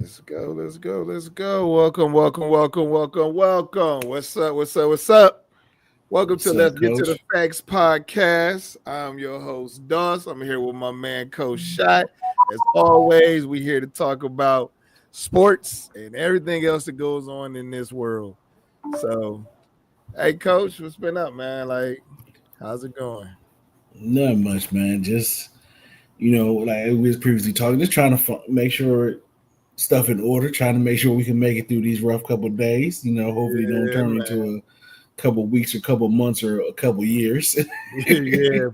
Let's go. Let's go. Let's go. Welcome, welcome, welcome, welcome, welcome. What's up? What's up? What's up? Welcome to What's up, Let's Get to the Coach? Facts podcast. I'm your host, Doss. I'm here with my man, Coach Shot. As always, we here to talk about sports and everything else that goes on in this world. So, hey, Coach, what's been up, man? Like, how's it going? Not much, man. Just like we was previously talking, just trying to make sure stuff in order, trying to make sure we can make it through these rough couple of days. Hopefully don't Yeah, turn man. into a couple of weeks or couple of months or a couple of years. Yeah,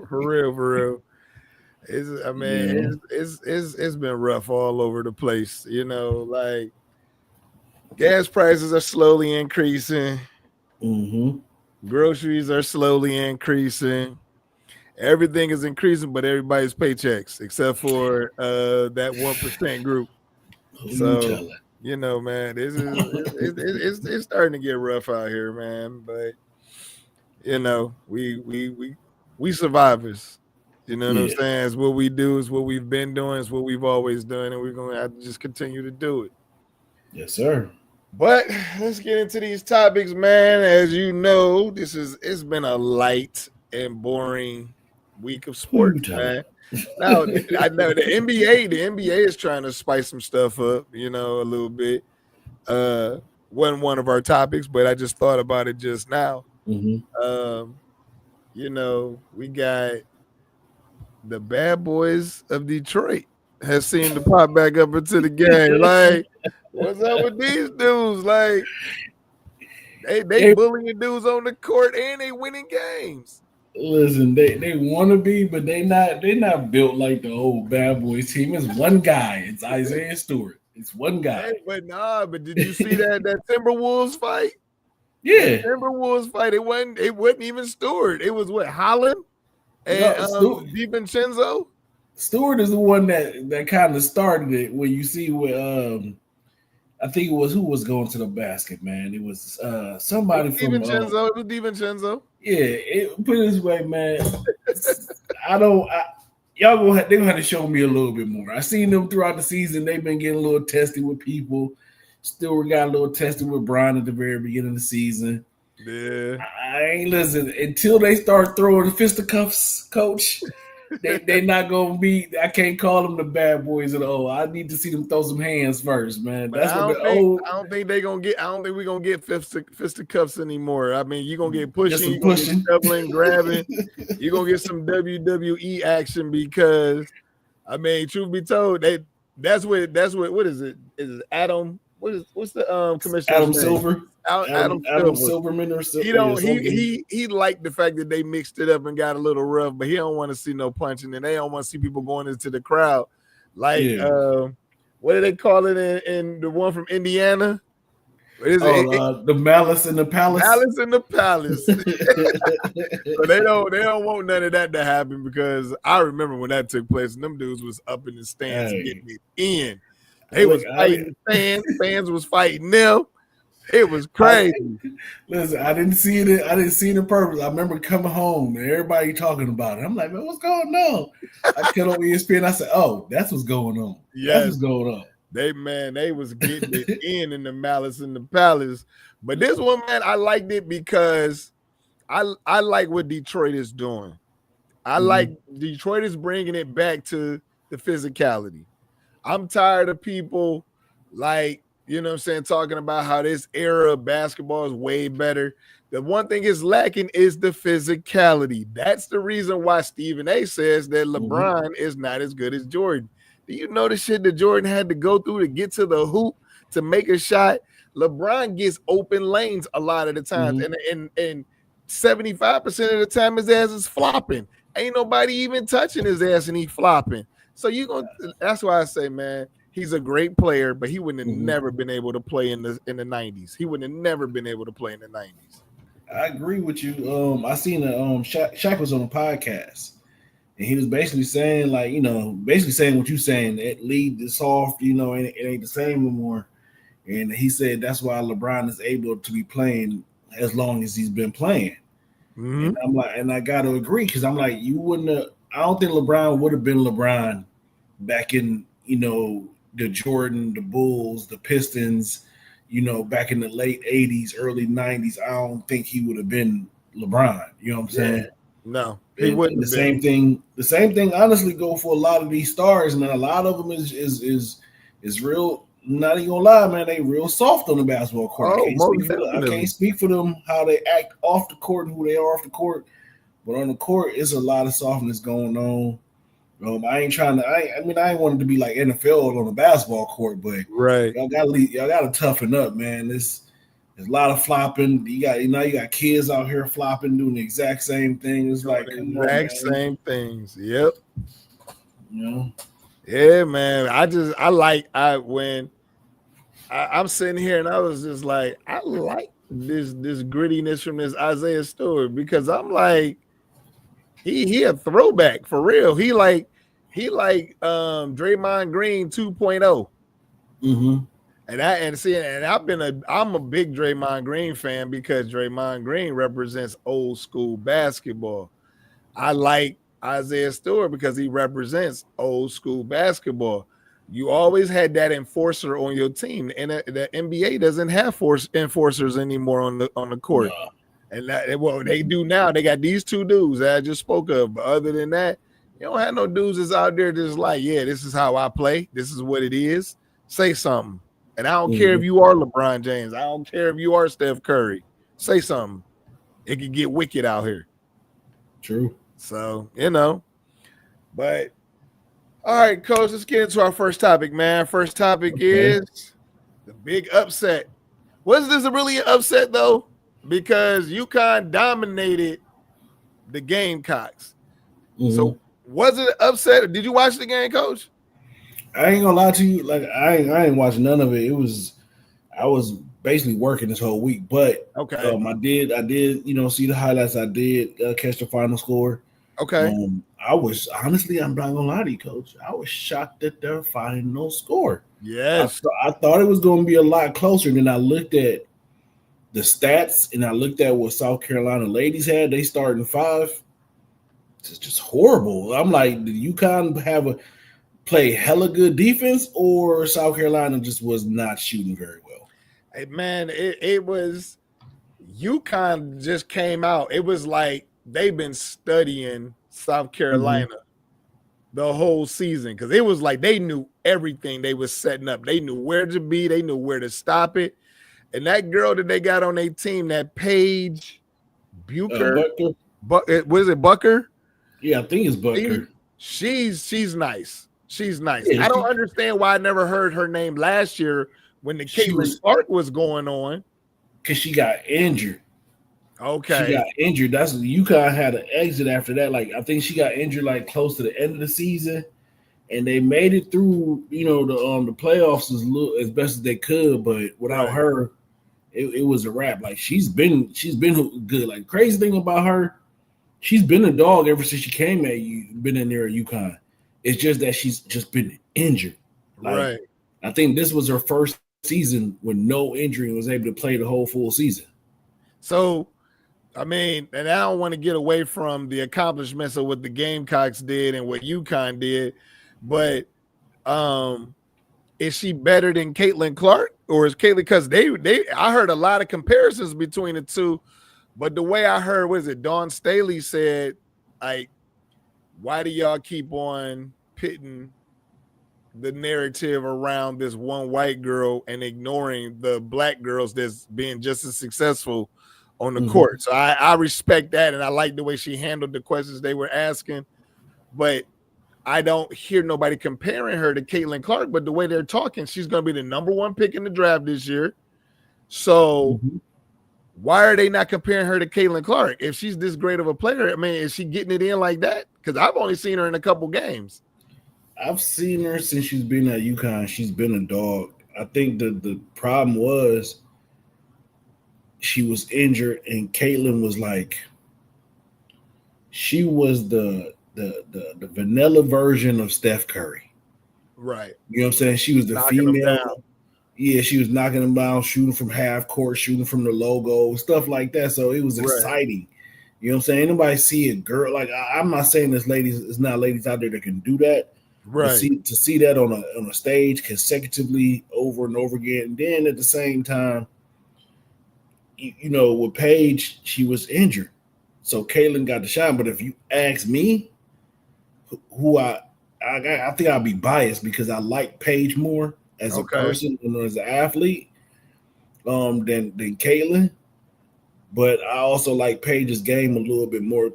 for real, for real. I Yeah. mean, it's been rough all over the place. Like gas prices are slowly increasing, Mm-hmm. groceries are slowly increasing, everything is increasing, but everybody's paychecks except for that 1% group. Who you So telling? man, this is it's starting to get rough out here, man. But we survivors. You know what I'm Yeah. saying? It's what we do, it's what we've been doing, it's what we've always done, and we're gonna have to just continue to do it. Yes, sir. But let's get into these topics, man. As you know, it's been a light and boring week of Who you sports, telling? man. Now I know the NBA is trying to spice some stuff up, a little bit. Wasn't one of our topics, but I just thought about it just now. Mm-hmm. Um, we got the bad boys of Detroit has seemed to pop back up into the game. Like, what's up with these dudes? Like, they They bullying dudes on the court and they winning games. listen, they want to be, but they not built like the old bad boys team. It's one guy. It's Isaiah Stewart. It's one Hey, guy. but did you see that Timberwolves fight? That Yeah. Timberwolves fight, it wasn't even Stewart. It was what, Holland and No, Stewart. DiVincenzo? Stewart is the one that kind of started it. When you see what I think it was who was going to the basket, man. It was It somebody was from DiVincenzo. It was DiVincenzo. Put it this way, man. I don't. Y'all they gonna have to show me a little bit more. I seen them throughout the season. They've been getting a little testy with people. Stewart got a little testy with Brian at the very beginning of the season. Yeah. I ain't listen until they start throwing fisticuffs, coach. They not gonna be. I can't call them the bad boys at all. I need to see them throw some hands first, man. But That's I what the don't think old I don't think they gonna get. I don't think we're gonna get fisticuffs anymore. I mean, you're gonna get pushing, just you're some gonna get pushing. shoveling, grabbing, you're gonna get some WWE action because I mean, truth be told, what is it? Is it Adam? What's the commissioner's Adam name? Silver, Adam Adam Silver. Silverman or He yeah, don't something. he liked the fact that they mixed it up and got a little rough, but he don't want to see no punching and they don't want to see people going into the crowd. Like Yeah. what do they call it in the one from Indiana? What is it? Oh, the Malice in the Palace. Malice in the Palace. So they don't want none of that to happen because I remember when that took place and them dudes was up in the stands Hey, getting it in. They look, was fighting fans, fans was fighting them. It was I crazy. listen. I didn't see it. I didn't see it in purpose. I remember coming home and everybody talking about it. I'm like, man, what's going on? I cut on ESPN. I said, oh, that's what's going on. That's Yes, what's going on. they was getting it in the Malice in the Palace. But this one, man, I liked it because I like what Detroit is doing. I like Mhm. Detroit is bringing it back to the physicality. I'm tired of people like, what I'm saying, talking about how this era of basketball is way better. The one thing is lacking is the physicality. That's the reason why Stephen A says that Mhm. LeBron is not as good as Jordan. Do you know the shit that Jordan had to go through to get to the hoop to make a shot? LeBron gets open lanes a lot of the times, Mhm. and 75% of the time his ass is flopping. Ain't nobody even touching his ass and he flopping. So that's why I say, man, he's a great player, but he wouldn't have Mhm. never been able to play in the 90s. He wouldn't have never been able to play in the 90s. I agree with you. I seen Shaq was on a podcast, and he was basically saying like, basically saying what you saying. That lead is soft, and it ain't the same anymore. And he said that's why LeBron is able to be playing as long as he's been playing. And Mm-hmm. I'm like, and I got to agree because I'm like, you wouldn't have. I don't think LeBron would have been LeBron back in the Jordan, the Bulls, the Pistons, back in the late 80s, early 90s, I don't think he would have been LeBron. You know what I'm saying? No, he And wouldn't the have been. same thing honestly go for a lot of these stars, man. A lot of them is real, not even gonna lie, man, they real soft on the basketball court. Oh, most I can't definitely. speak for them how they act off the court and who they are off the court, but on the court it's a lot of softness going on. I ain't trying to. I ain't wanting to be like NFL on the basketball court, but Right. y'all got to toughen up, man. There's a lot of flopping. You got kids out here flopping, doing the exact same thing. It's Doing like, the come on, exact man. same things. Yep. You know. Yeah, man. When I'm sitting here and I was just like, I like this grittiness from this Isaiah Stewart because I'm like, he a throwback for real. He like Draymond Green 2.0. Mm-hmm. I'm a big Draymond Green fan because Draymond Green represents old school basketball. I like Isaiah Stewart because he represents old school basketball. You always had that enforcer on your team, and the NBA doesn't have enforcers anymore on the court. No. And they do now. They got these two dudes that I just spoke of. But other than that, you don't have no dudes that's out there just like, yeah, this is how I play. This is what it is. Say something. And I don't care if you are LeBron James. I don't care if you are Steph Curry. Say something. It could get wicked out here. True. So, but all right, Coach, let's get into our first topic, man. First topic is the big upset. Was this really an upset, though? Because UConn dominated the Gamecocks. Mm-hmm. So, was it an upset? Did you watch the game, Coach? I ain't gonna lie to you. Like I ain't watching none of it. I was basically working this whole week, but Okay. I did, see the highlights. I did catch the final score. Okay. I was honestly, I'm not gonna lie to you, Coach. I was shocked at their final score. Yes. I thought it was going to be a lot closer. Then I looked at the stats and I looked at what South Carolina ladies had. They starting 5. It's just horrible. I'm like, did UConn play hella good defense, or South Carolina just was not shooting very well? Hey, man, it was UConn just came out. It was like they've been studying South Carolina the whole season because it was like they knew everything they was setting up. They knew where to be. They knew where to stop it. And that girl that they got on their team, that Paige Bucher, was it Bucker? Yeah, I think it's Bucker. She's nice. She's nice. Yeah, I don't understand why I never heard her name last year when the Caitlin Clark was going on. Because she got injured. Okay. She got injured. That's UConn had an exit after that. Like I think she got injured like close to the end of the season, and they made it through. The playoffs as best as they could, but without her, it was a wrap. Like she's been good. Like crazy thing about her, she's been a dog ever since she came been in there at UConn. It's just that she's just been injured. Like, I think this was her first season with no injury and was able to play the whole full season. So, I mean, and I don't want to get away from the accomplishments of what the Gamecocks did and what UConn did, but is she better than Caitlin Clark, or is Caitlin? Because I heard a lot of comparisons between the two, but the way I heard Dawn Staley said, like, why do y'all keep on pitting the narrative around this one white girl and ignoring the black girls that's being just as successful on the court? So I respect that, and I like the way she handled the questions they were asking, but I don't hear nobody comparing her to Caitlin Clark. But the way they're talking, she's going to be the #1 pick in the draft this year. So why are they not comparing her to Caitlin Clark if she's this great of a player? I mean, is she getting it in like that? Because I've only seen her in a couple games. I've seen her since she's been at UConn. She's been a dog. I think the problem was she was injured, and Caitlin was like, she was the vanilla version of Steph Curry. Right. You know what I'm saying? She was the female. Yeah, she was knocking them down, shooting from half court, shooting from the logo, stuff like that. So it was exciting. You know what I'm saying? Anybody see a girl like I'm not saying there's not ladies out there that can do that, But Right. to see that on a stage consecutively over and over again, and then at the same time, you know, with Paige, she was injured, so Caitlyn got the shine. But if you ask me, who I think I'll be biased because I like Paige more as a Okay. person and as an athlete, than Caitlyn. But I also like Paige's game a little bit more.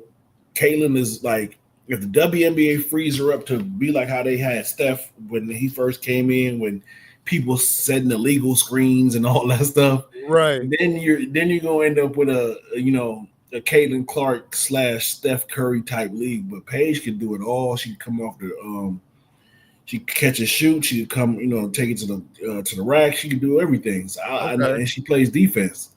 Caitlyn is like, if the WNBA frees her up to be like how they had Steph when he first came in, when people setting illegal screens and all that stuff, Right. then you're gonna end up with a Caitlin Clark / Steph Curry type league. But Paige can do it all. She can come off she can catch and shoot. She can come, take it to the rack. She can do everything. So Okay. and she plays defense.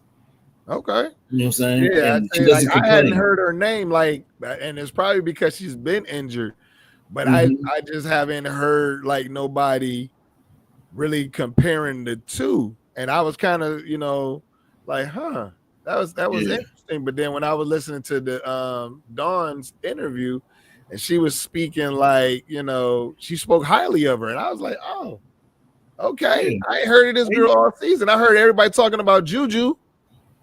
Okay. You know what I'm saying? Yeah, And I she say, like, doesn't I hadn't complain. heard her name, like, and it's probably because she's been injured, but Mm-hmm. I just haven't heard like nobody really comparing the two. And I was kind of, like, huh, that was Yeah. interesting. But then when I was listening to the Dawn's interview and she was speaking like, she spoke highly of her, and I was like, oh, okay. Yeah. I ain't heard of this girl all season. I heard everybody talking about Juju.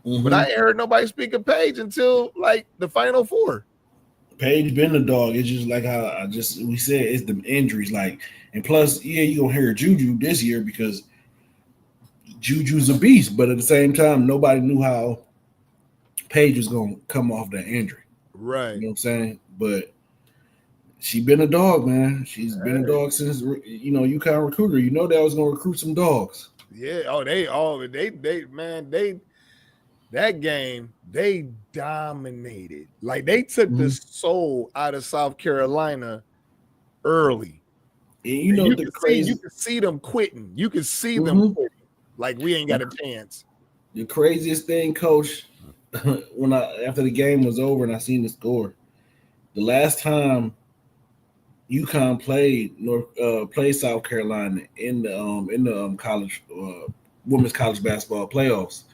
But I Mm-hmm. ain't heard nobody speak of Paige until like the Final Four. Paige been the dog. It's just like how we said, it's the injuries. Like, and plus, yeah, you gonna hear Juju this year because Juju's a beast. But at the same time, nobody knew how Paige was gonna come off that injury. You Right. know what I'm saying? But she been a dog, man. She's been a Hey. dog since UConn recruiter. You know they was gonna recruit some dogs. Yeah. Oh, they man, that game, they dominated. Like they took the Mm-hmm. soul out of South Carolina early. And you And know you the you crazy. could see them quitting. You could see them Mm-hmm. quitting. Like we ain't got a chance. The craziest thing, Coach, when after the game was over and I seen the score, the last time UConn played South Carolina in the college women's college basketball playoffs.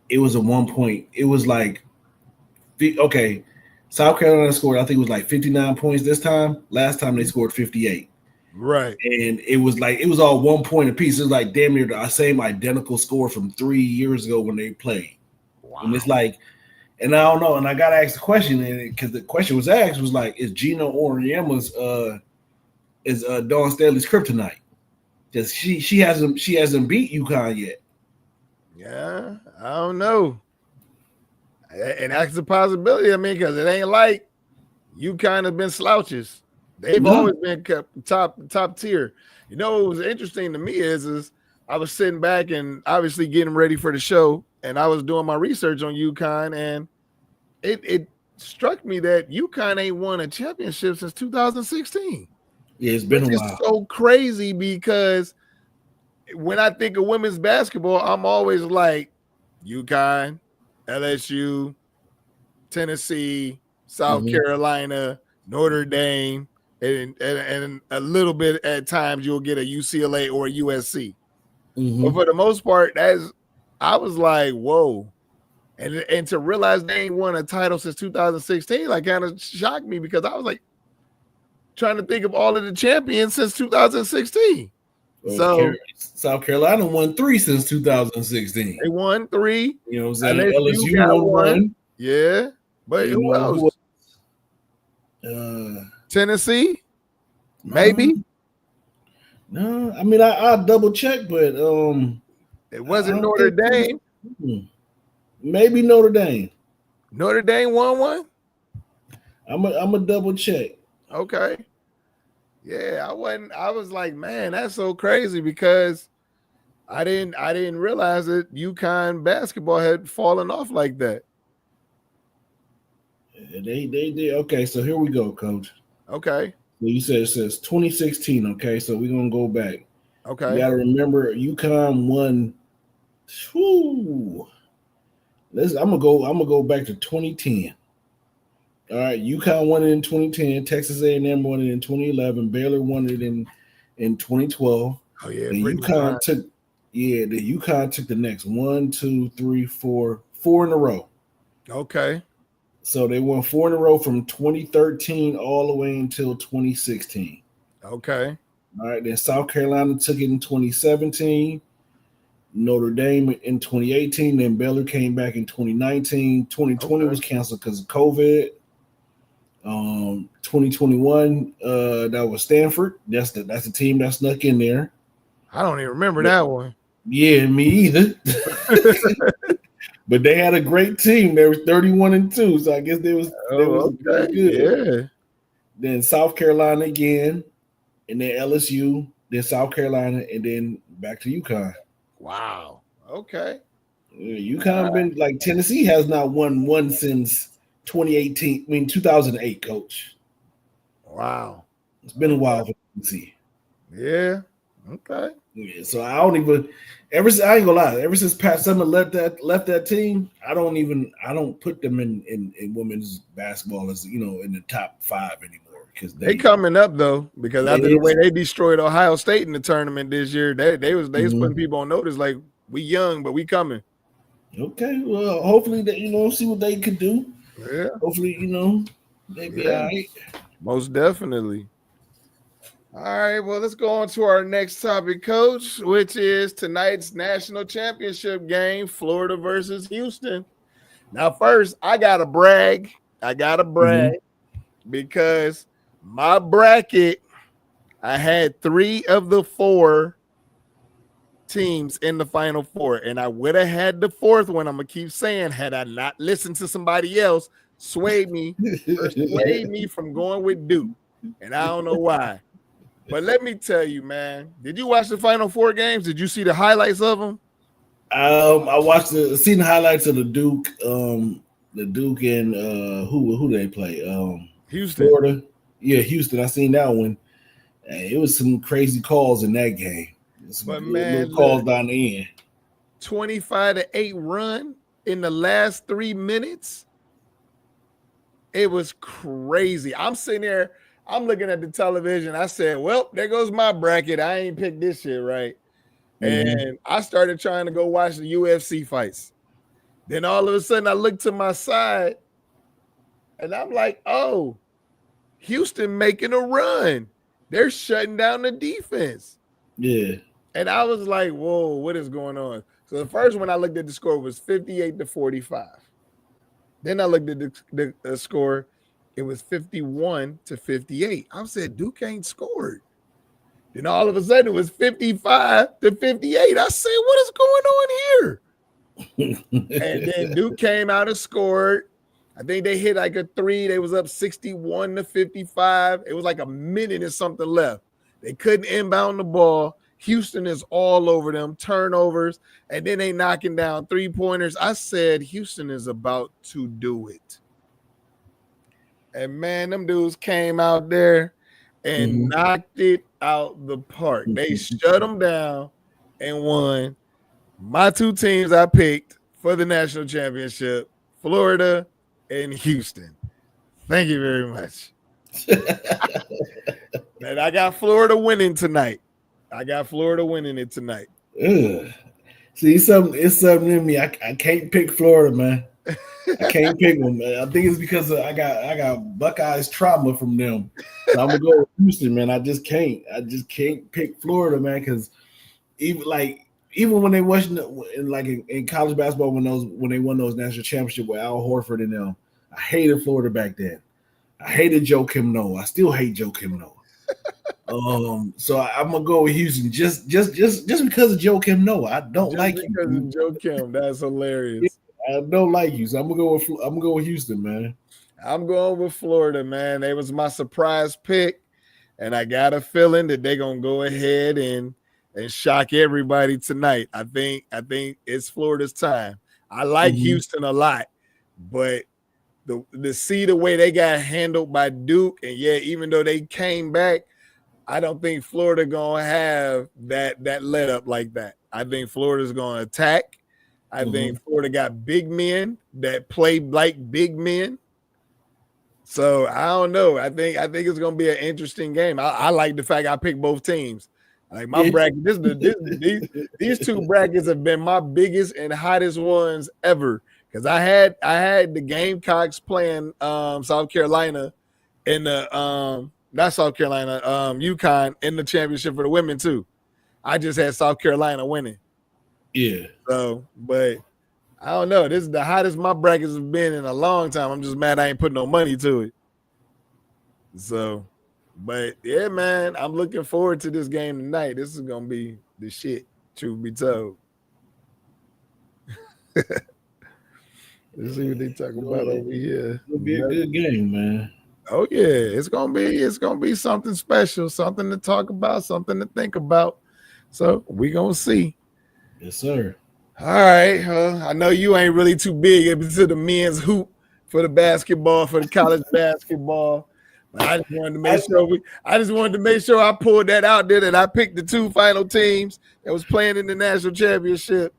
It was a 1 point. It was like okay, South Carolina scored. I think it was like 59 points this time. Last time they scored 58, Right. and it was all 1 point apiece. It was like damn near the same identical score from 3 years ago when they played. And it's Wow. like, and I don't know. And I got to ask the question, and because the question was asked was like, is Gino Auriemma's is Dawn Staley's kryptonite? Because she hasn't beat UConn yet. Yeah. I don't know. And that's a possibility. I mean, because it ain't like UConn have been slouches. They've No. always been kept top tier. You know what was interesting to me is I was sitting back and obviously getting ready for the show, and I was doing my research on UConn, and it struck me that UConn ain't won a championship since 2016, Yeah, it's been which a is while. so crazy because when I think of women's basketball, I'm always like UConn, LSU, Tennessee, South Mm-hmm. Carolina, Notre Dame, and a little bit at times you'll get a UCLA or a USC. But Mm-hmm. for the most part, I was like, whoa. And to realize they ain't won a title since 2016, like kind of shocked me because I was like trying to think of all of the champions since 2016. So South Carolina won 3 since 2016. they won 3. You know what I'm saying? LSU LSU got won 1. 1. Yeah. But You who know else? who? Tennessee? No, Maybe. no. I mean, I double check, but It I wasn't don't Notre think Dame. maybe Notre Dame. Notre Dame won 1. I'm a double check. Okay. Yeah, I was like, man, that's so crazy because I didn't realize that UConn basketball had fallen off like that. They did. Okay, so here we go, Coach. Okay. So you said it says 2016. Okay, so we're gonna go back. You Okay. got to remember, UConn won. Whew, I'm gonna go back to 2010. All right, UConn won it in 2010. Texas A&M won it in 2011. Baylor won it in 2012. Oh yeah, Then Brittany UConn Griner. took the next 1, 2, 3, 4 in a row. Okay. So they won 4 in a row from 2013 all the way until 2016. Okay. All right. Then South Carolina took it in 2017. Notre Dame in 2018. Then Baylor came back in 2019. 2020 Okay. was canceled because of COVID. 2021, that was Stanford. That's the team that snuck in there. I don't even remember that one. Yeah, me either. But they had a great team. They were 31-2, so I guess they was okay. good. Yeah. Then South Carolina again, and then LSU, then South Carolina, and then back to UConn. Wow. Okay. Yeah, UConn been like Tennessee has not won one since 2018. I mean 2008, coach. Wow. It's been a while for Tennessee. Yeah. Okay. Yeah, so I don't even I ain't gonna lie. Ever since Pat Summer left that team, I don't put them in women's basketball as in the top 5 anymore because they coming up though because after the way they destroyed Ohio State in the tournament this year, they was putting people on notice like we young but we coming. Okay, well hopefully that see what they could do. Yeah. Hopefully they be all right. Most definitely. All right, well, let's go on to our next topic, Coach, which is tonight's national championship game, Florida versus Houston. Now, first, I got to brag. Because my bracket, I had 3 of the 4 teams in the Final Four, and I would have had the 4th one. I'm going to keep saying, had I not listened to somebody else, swayed me from going with Duke, and I don't know why. But let me tell you, man. Did you watch the Final 4 games? Did you see the highlights of them? I watched seen the highlights of the Duke and who they play? Houston. Florida. Yeah, Houston. I seen that one. And it was some crazy calls in that game. But man, calls down the end. 25-8 run in the last 3 minutes. It was crazy. I'm sitting there. I'm looking at the television. I said, well, there goes my bracket. I ain't picked this shit right. And I started trying to go watch the UFC fights. Then all of a sudden I looked to my side and I'm like, oh, Houston making a run. They're shutting down the defense. Yeah. And I was like, whoa, what is going on? So the first one I looked at the score was 58-45. Then I looked at the score. It was 51-58. I said, Duke ain't scored. Then all of a sudden it was 55-58. I said, what is going on here? And then Duke came out and scored. I think they hit like a 3. They was up 61-55. It was like a minute and something left. They couldn't inbound the ball. Houston is all over them, turnovers, and then they knocking down 3-pointers. I said, Houston is about to do it. And man, them dudes came out there and knocked it out the park. They shut them down and won. My 2 teams I picked for the national championship, Florida and Houston. Thank you very much. And I got Florida winning tonight. Ugh. See, it's something in me. I can't pick Florida, man. I can't pick them. Man. I think it's because I got Buckeyes trauma from them. So I'm gonna go with Houston, man. I just can't pick Florida, man, because even when they wasn't in college basketball when they won those national championships with Al Horford and them, I hated Florida back then. I hated Joe Kim Noah. I still hate Joe Kim Noah. So I'm gonna go with Houston just because of Joe Kim Noah. I don't like you. Because of Joe Kim, that's hilarious. I don't like you, so I'm gonna go with Houston, man. I'm going with Florida, man. They was my surprise pick, and I got a feeling that they're gonna go ahead and shock everybody tonight. I think it's Florida's time. I like Houston a lot, but to see the way they got handled by Duke, and yeah, even though they came back, I don't think Florida gonna have that let up like that. I think Florida's gonna attack. I think Florida got big men that play like big men. So I don't know. I think it's gonna be an interesting game. I like the fact I picked both teams. Like my bracket, these 2 brackets have been my biggest and hottest ones ever. Because I had the Gamecocks playing South Carolina in the not South Carolina, UConn in the championship for the women too. I just had South Carolina winning. Yeah. So, but I don't know. This is the hottest my brackets have been in a long time. I'm just mad I ain't put no money to it. So, but yeah, man, I'm looking forward to this game tonight. This is gonna be the shit, truth be told. Let's see what they talk about over here. It'll be a good game, man. Oh yeah, it's gonna be something special, something to talk about, something to think about. So we gonna see. Yes, sir. All right, I know you ain't really too big into the men's hoop for the basketball, for the college basketball. But I just wanted to make sure I pulled that out there that I picked the 2 final teams that was playing in the national championship.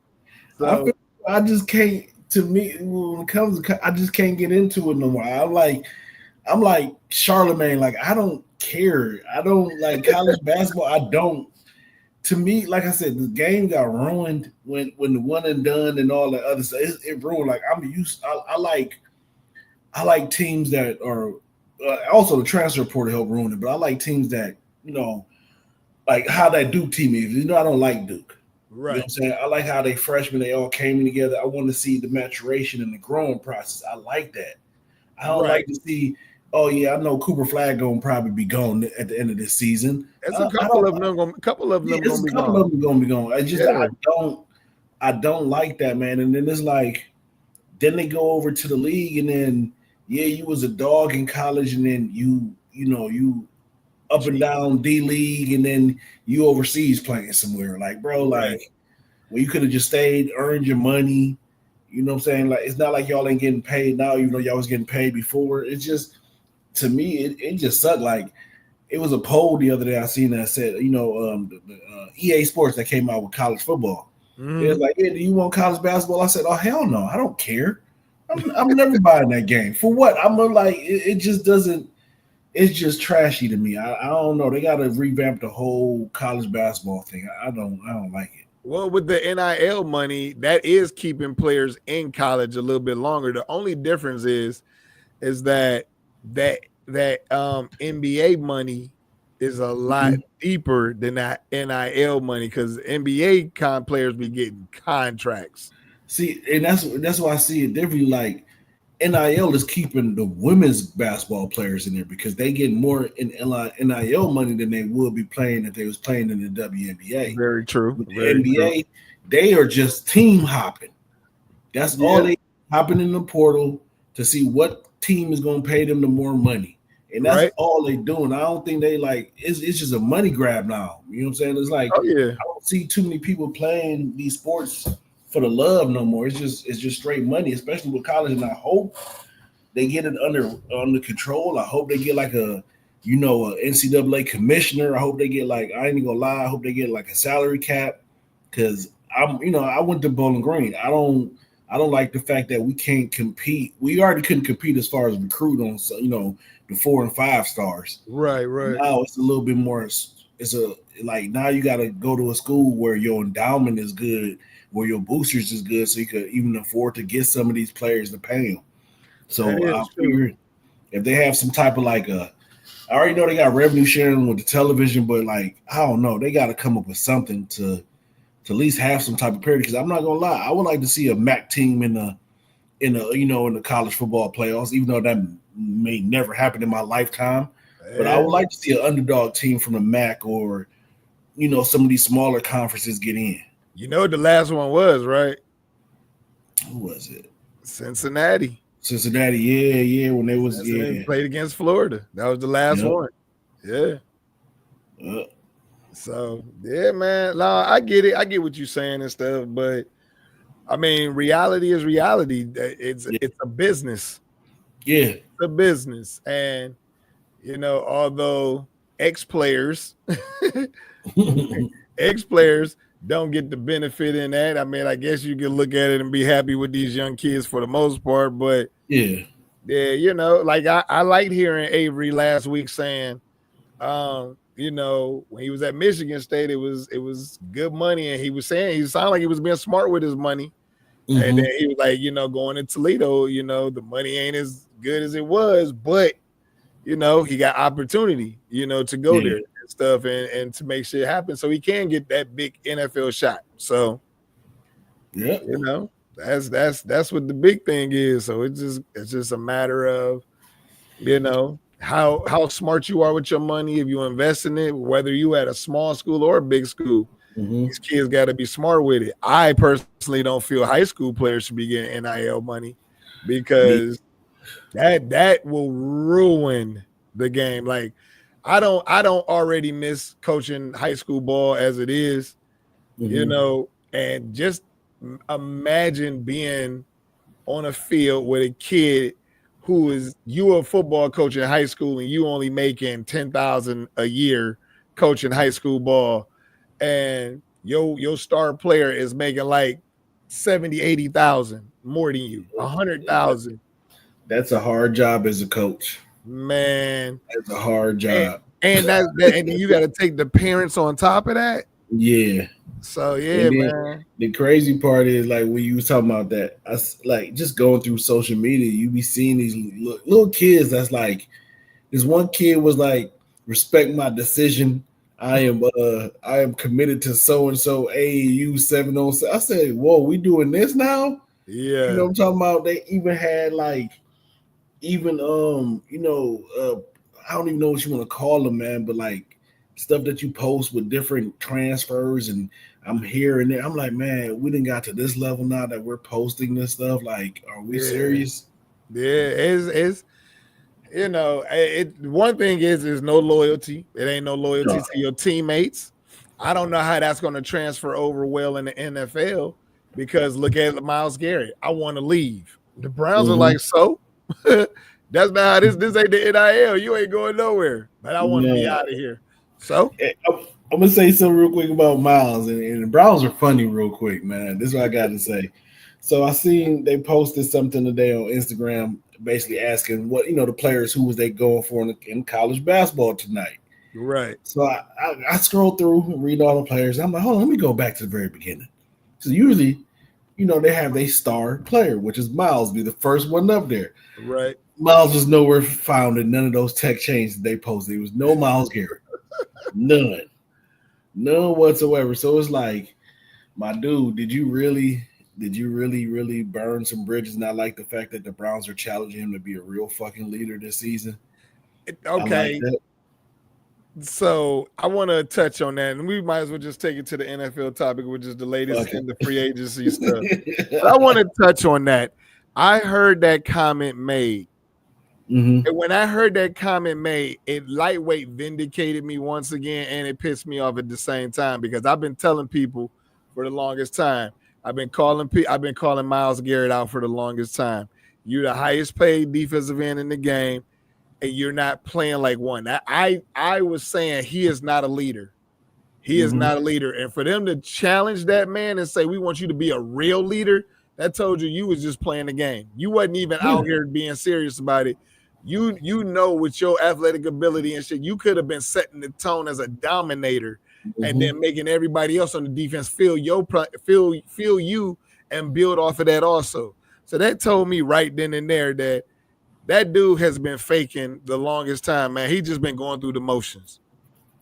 So I just can't. To me, when it comes to, I just can't get into it no more. I'm like Charlemagne. Like, I don't care. I don't like college basketball. I don't. To me, like I said, the game got ruined when the one and done and all that other stuff. It ruined. Like, I like teams that are also the transfer portal helped ruin it. But I like teams that, like how that Duke team is. I don't like Duke. Right. You know what I'm saying? I like how they freshmen, they all came together. I want to see the maturation and the growing process. I like that. I don't like to see, oh yeah, I know Cooper Flag gonna probably be gone at the end of this season. There's a couple of them gonna be gone. I don't like that, man. And then it's like, then they go over to the league, and then you was a dog in college, and then you up and down D League, and then you overseas playing somewhere. Like, bro, like, well, you could have just stayed, earned your money. You know what I'm saying? Like, it's not like y'all ain't getting paid now, even though y'all was getting paid before. It's just, to me, it just sucked. Like, it was a poll the other day I seen that said, EA Sports that came out with college football. Mm-hmm. It was like, yeah, do you want college basketball? I said, oh, hell no, I don't care. I'm never buying that game. For what? I'm like, it just doesn't. It's just trashy to me. I don't know. They got to revamp the whole college basketball thing. I don't like it. Well, with the NIL money, that is keeping players in college a little bit longer. The only difference is that NBA money is a lot deeper than that NIL money, because NBA players be getting contracts. See, and that's why I see it differently. Like, NIL is keeping the women's basketball players in there because they get more in NIL money than they would be playing if they was playing in the WNBA. Very true. With the NBA, they are just team hopping. That's all they hopping in the portal to see what team is going to pay them the more money. And that's all they doing. I don't think they it's just a money grab now. You know what I'm saying? It's like, I don't see too many people playing these sports for the love no more. It's just straight money, especially with college. And I hope they get it under control. I hope they get like a NCAA commissioner. I hope they get I ain't gonna lie. I hope they get like a salary cap, because I went to Bowling Green. I don't like the fact that we can't compete. We already couldn't compete as far as recruit on the 4 and 5 stars. Right. Now it's a little bit more. Now you got to go to a school where your endowment is good, where your boosters is good, so you could even afford to get some of these players to pay them. So I figured if they have some type of I already know they got revenue sharing with the television, but I don't know, they got to come up with something to at least have some type of parity. Because I'm not gonna lie, I would like to see a MAC team in the college football playoffs, even though that may never happen in my lifetime. But I would like to see an underdog team from the MAC or some of these smaller conferences get in. You know what the last one was, right? Who was it? Cincinnati, yeah. When they played against Florida. That was the last one. Yeah. So yeah, man. No, I get it. I get what you're saying and stuff, but I mean, reality is reality. It's a business. Yeah. It's a business. And although ex-players don't get the benefit in that. I mean, I guess you can look at it and be happy with these young kids for the most part, but I liked hearing Avery last week saying, when he was at Michigan State, it was good money, and he sounded like he was being smart with his money. Mm-hmm. And then he was like, going to Toledo, the money ain't as good as it was, but he got opportunity, to go there and stuff and to make shit happen so he can get that big NFL shot. So, yeah, that's what the big thing is. So it's just a matter of, how smart you are with your money. If you invest in it, whether you at a small school or a big school, these kids got to be smart with it. I personally don't feel high school players should be getting NIL money because that will ruin the game. Like I don't already miss coaching high school ball as it is, and just imagine being on a field with a kid who is you a football coach in high school and you only making $10,000 a year coaching high school ball, and your star player is making like 70,000-80,000 more than you, 100,000. That's a hard job as a coach. Man, that's a hard job. And and then you got to take the parents on top of that. Yeah. So man. The crazy part is like when you was talking about that, I like just going through social media, you be seeing these little kids. That's like this one kid was like, respect my decision. I am committed to so and so AAU 707. I said, whoa, we doing this now? Yeah. You know what I'm talking about? They even had like I don't even know what you want to call them, man, but like stuff that you post with different transfers, and I'm here and there. I'm like, man, we didn't got to this level now that we're posting this stuff. Like, are we serious? Yeah, it's one thing is no loyalty. It ain't no loyalty to your teammates. I don't know how that's going to transfer over well in the NFL because look at Myles Garrett. I want to leave. The Browns are like, so that's not how this ain't the NIL. You ain't going nowhere. But I want to be out of here. So I'm gonna say something real quick about Myles, and the Browns are funny real quick, man. This is what I got to say. So I seen they posted something today on Instagram, basically asking what the players who was they going for in college basketball tonight. Right. So I scrolled through and read all the players. I'm like, hold on, let me go back to the very beginning. So usually, they have their star player, which is Myles, be the first one up there. Right. Myles was nowhere found in none of those tech chains that they posted. There was no Myles Garrett. None whatsoever. So it's like, my dude, did you really burn some bridges? Not like the fact that the Browns are challenging him to be a real fucking leader this season. Okay. So I want to touch on that, and we might as well just take it to the NFL topic, which is the latest in the free agency stuff. But I want to touch on that. I heard that comment made. And when I heard that comment made, it lightweight vindicated me once again, and it pissed me off at the same time because I've been telling people for the longest time. I've been calling Myles Garrett out for the longest time. You're the highest paid defensive end in the game, and you're not playing like one. I was saying he is not a leader. He is not a leader. And for them to challenge that man and say, we want you to be a real leader, that told you was just playing the game. You wasn't even out here being serious about it. You with your athletic ability and shit, you could have been setting the tone as a dominator and then making everybody else on the defense feel you and build off of that also. So that told me right then and there that dude has been faking the longest time, man. He just been going through the motions.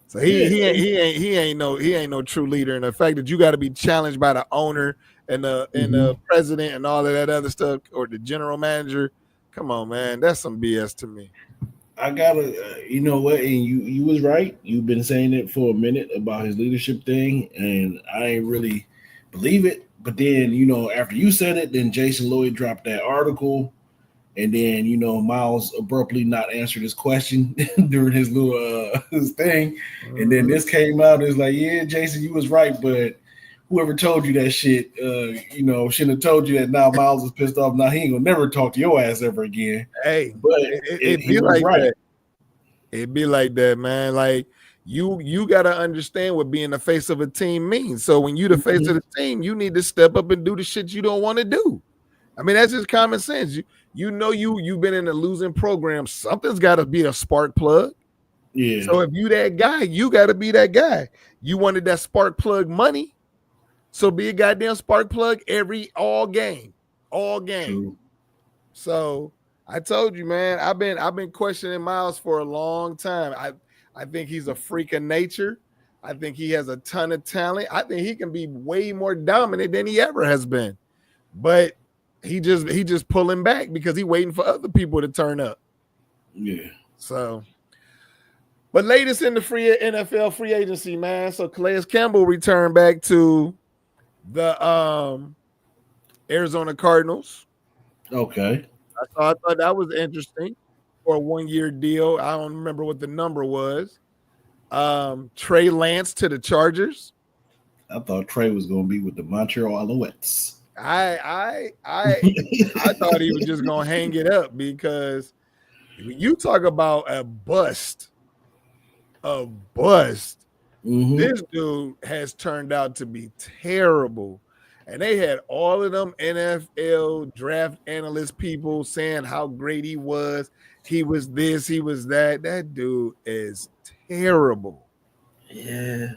So he ain't no true leader. And the fact that you got to be challenged by the owner and the president and all of that other stuff, or the general manager, come on, man, that's some BS to me. I gotta, you know what? And you was right. You've been saying it for a minute about his leadership thing, and I ain't really believe it. But then, after you said it, then Jason Lloyd dropped that article, and then Myles abruptly not answered his question during his little his thing, and then this came out. It's like, yeah, Jason, you was right, but whoever told you that shit, shouldn't have told you that. Now Myles is pissed off. Now he ain't gonna never talk to your ass ever again. Hey, but it be like that. It be like that, man. Like you gotta understand what being the face of a team means. So when you the face of the team, you need to step up and do the shit you don't want to do. I mean, that's just common sense. You've been in a losing program. Something's got to be a spark plug. Yeah. So if you that guy, you got to be that guy. You wanted that spark plug money. So be a goddamn spark plug all game. True. So I told you, man. I've been questioning Miles for a long time. I think he's a freak of nature. I think he has a ton of talent. I think he can be way more dominant than he ever has been. But he just pulling back because he waiting for other people to turn up. Yeah. So, but latest in the NFL free agency, man. So Calais Campbell returned back to the Arizona Cardinals. Okay. I thought that was interesting for a 1-year deal. I don't remember what the number was. Trey Lance to the Chargers. I thought Trey was going to be with the Montreal Alouettes. I thought he was just gonna hang it up because you talk about a bust. Mm-hmm. This dude has turned out to be terrible. And they had all of them NFL draft analyst people saying how great he was. He was this, he was that. That dude is terrible. Yeah.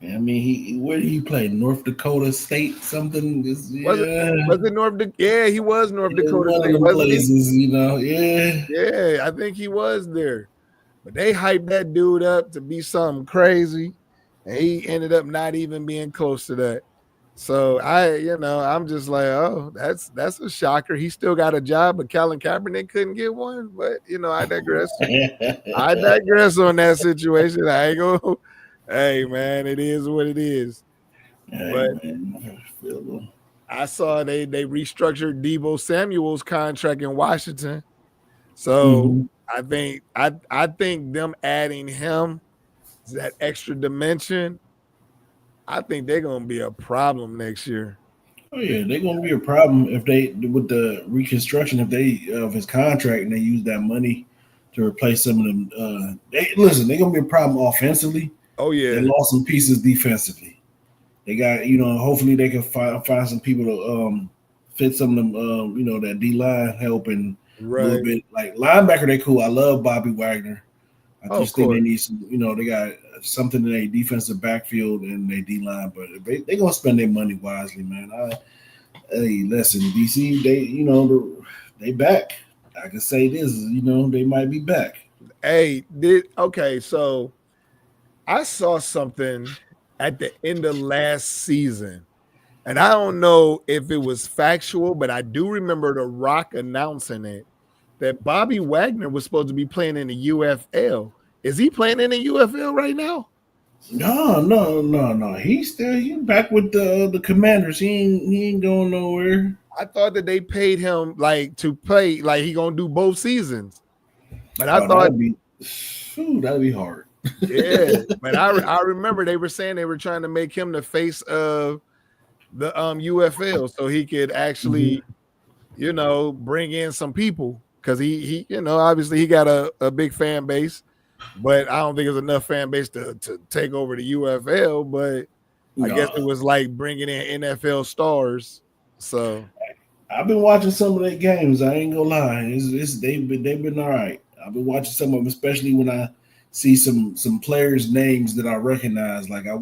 I mean, where did he play? North Dakota State, something? Was it North Dakota? Yeah, he was North Dakota one State, of the places, Yeah. Yeah, I think he was there. But they hyped that dude up to be something crazy. And he ended up not even being close to that. So I'm just like, oh, that's a shocker. He still got a job, but Colin Kaepernick couldn't get one. But I digress. I digress on that situation. I ain't go. Hey man, it is what it is. Hey, but man. I saw they restructured Deebo Samuel's contract in Washington. So I think them adding him that extra dimension. I think they're gonna be a problem next year. Oh yeah, they're gonna be a problem if they with the reconstruction of his contract and they use that money to replace some of them. They're gonna be a problem offensively. Oh yeah, they lost some pieces defensively. They got hopefully they can find some people to fit some of them that D line help and a little bit like linebacker. They cool. I love Bobby Wagner. I just think they need some. They got something in their defensive backfield and their D line, but they gonna spend their money wisely, man. Hey, listen, DC, they back. I can say this, they might be back. Hey, so I saw something at the end of last season, and I don't know if it was factual, but I do remember The Rock announcing it that Bobby Wagner was supposed to be playing in the UFL. Is he playing in the UFL right now? No. He's back with the Commanders. He ain't going nowhere. I thought that they paid him to play, he gonna do both seasons. But I thought that'd be hard. Yeah, but I remember they were saying they were trying to make him the face of the UFL so he could actually, bring in some people because he obviously he got a big fan base, but I don't think there's enough fan base to take over the UFL. But I guess it was like bringing in NFL stars. So I've been watching some of their games. I ain't gonna lie, they've been all right. I've been watching some of them, especially when I see some players' names that I recognize. Like I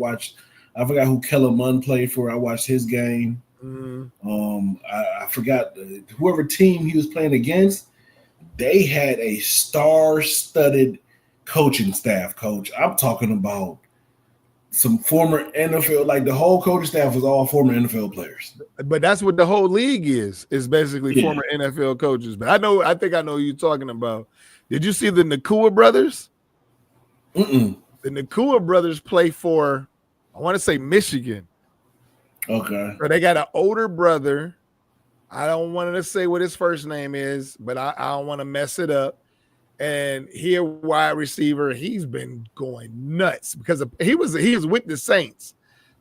forgot who Kellen Mond played for. I watched his game. I forgot whoever team he was playing against. They had a star-studded coaching staff. Coach, I'm talking about some former NFL. Like the whole coaching staff was all former NFL players. But that's what the whole league is basically former NFL coaches. But I think I know who you're talking about. Did you see the Nakua brothers? Mm-mm. The Nakua brothers play for, I want to say Michigan. Okay. So they got an older brother. I don't want to say what his first name is, but I don't want to mess it up. And he a wide receiver. He's been going nuts because he was with the Saints,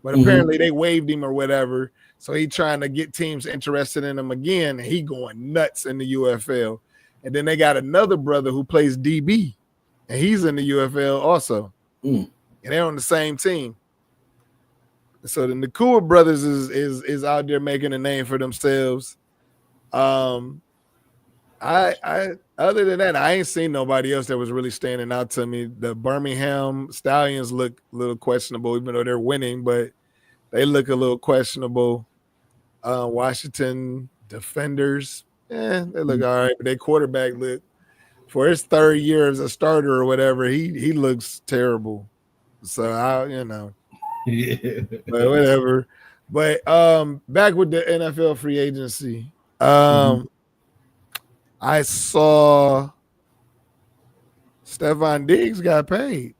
but apparently they waived him or whatever. So he trying to get teams interested in him again. And he going nuts in the UFL. And then they got another brother who plays DB, and he's in the UFL also. And they're on the same team. So the Nakua brothers is out there making a name for themselves. I other than that, I ain't seen nobody else that was really standing out to me. The Birmingham Stallions look a little questionable, even though they're winning, but they look a little questionable. Washington Defenders, Yeah, they look all right, but their quarterback look for his third year as a starter or whatever, he looks terrible. So Yeah. but whatever. But back with the NFL free agency. I saw Stephon Diggs got paid.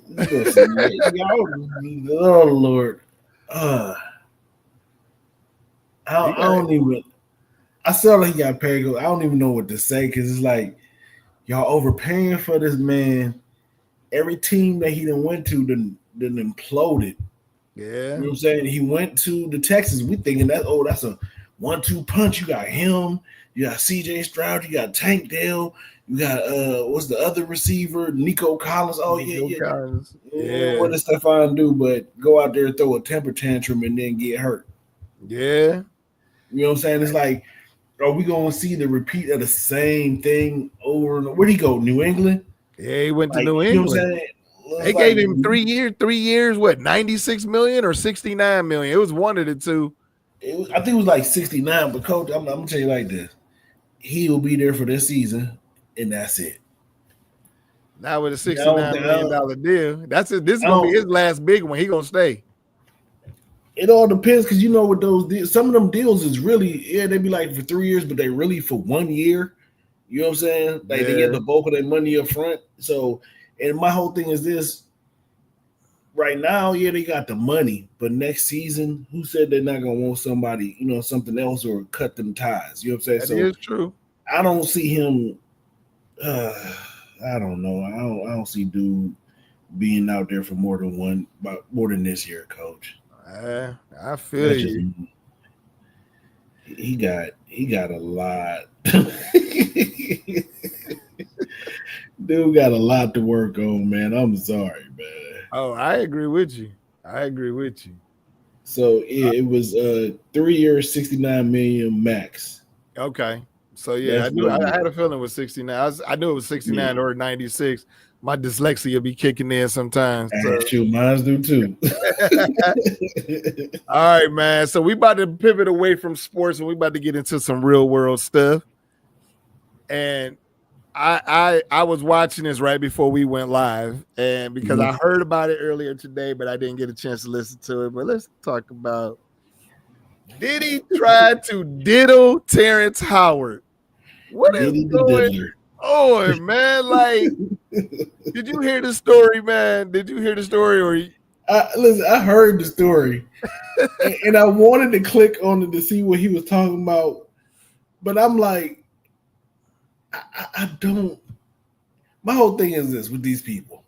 Listen, oh Lord, I don't even. I saw that he got paid. I don't even know what to say because it's like y'all overpaying for this man. Every team that he done went to done imploded. Yeah. You know what I'm saying? He went to the Texans. We thinking that's a 1-2 punch. You got him, you got CJ Stroud, you got Tank Dell, you got what's the other receiver? Nico Collins. Oh, Nico Collins. Yeah. What does Stephon do but go out there and throw a temper tantrum and then get hurt? Yeah. You know what I'm saying? It's like, are we gonna see the repeat of the same thing over and over? Where'd he go? New England? Yeah, he went to New England. You know what I'm saying? They gave him 3 years, what, 96 million or 69 million? It was one of the two. I think it was like 69, but coach, I'm gonna tell you like this. He will be there for this season, and that's it. Now with a $69 million deal, that's it. This is gonna be his last big one. He gonna stay. It all depends because with those deals, some of them deals is really they be like for 3 years, but they really for 1 year. You know what I'm saying? Like they get the bulk of their money up front. So, and my whole thing is this: right now, they got the money, but next season, who said they're not gonna want somebody, something else or cut them ties? You know what I'm saying? That is true. I don't see him. I don't know. I don't see dude being out there for more than this year, coach. I feel you. He got a lot. Dude got a lot to work on, man. I'm sorry, man. Oh, I agree with you. So it was 3 years, 69 million max. Okay. So yeah, I had a feeling it was 69. I knew it was 69 or 96. My dyslexia be kicking in sometimes. So. Shoot, mine do too. All right, man. So we about to pivot away from sports and we about to get into some real world stuff. And I was watching this right before we went live, and because I heard about it earlier today, but I didn't get a chance to listen to it. But let's talk about Diddy tried to diddle Terrence Howard. What is going on, man? Like, did you hear the story, man? Did you hear the story? Or listen, I heard the story, and I wanted to click on it to see what he was talking about, but I'm like, I don't. My whole thing is this with these people: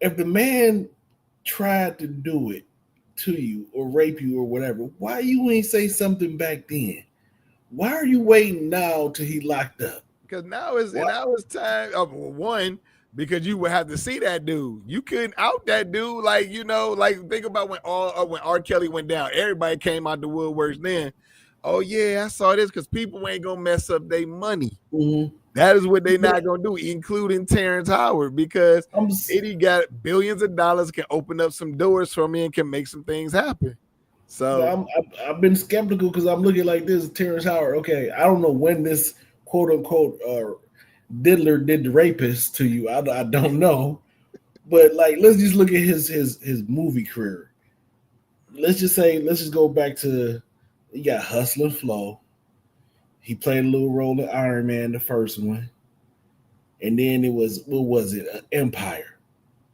if the man tried to do it to you or rape you or whatever, why you ain't say something back then? Why are you waiting now till he locked up? Because now it's time. One, because you would have to see that dude. You couldn't out that dude. Like, think about when R. Kelly went down. Everybody came out the woodworks then. Oh yeah, I saw this because people ain't gonna mess up their money. Mm-hmm. That is what they're not gonna do, including Terrence Howard, because he got billions of dollars, can open up some doors for me and can make some things happen. So I've been skeptical because I'm looking like this, Terrence Howard. Okay, I don't know when this quote unquote diddler did the rapist to you. I don't know, but like let's just look at his movie career. Let's just go back to he got Hustle and Flow. He played a little role in Iron Man, the first one, and then it was what was it? Empire.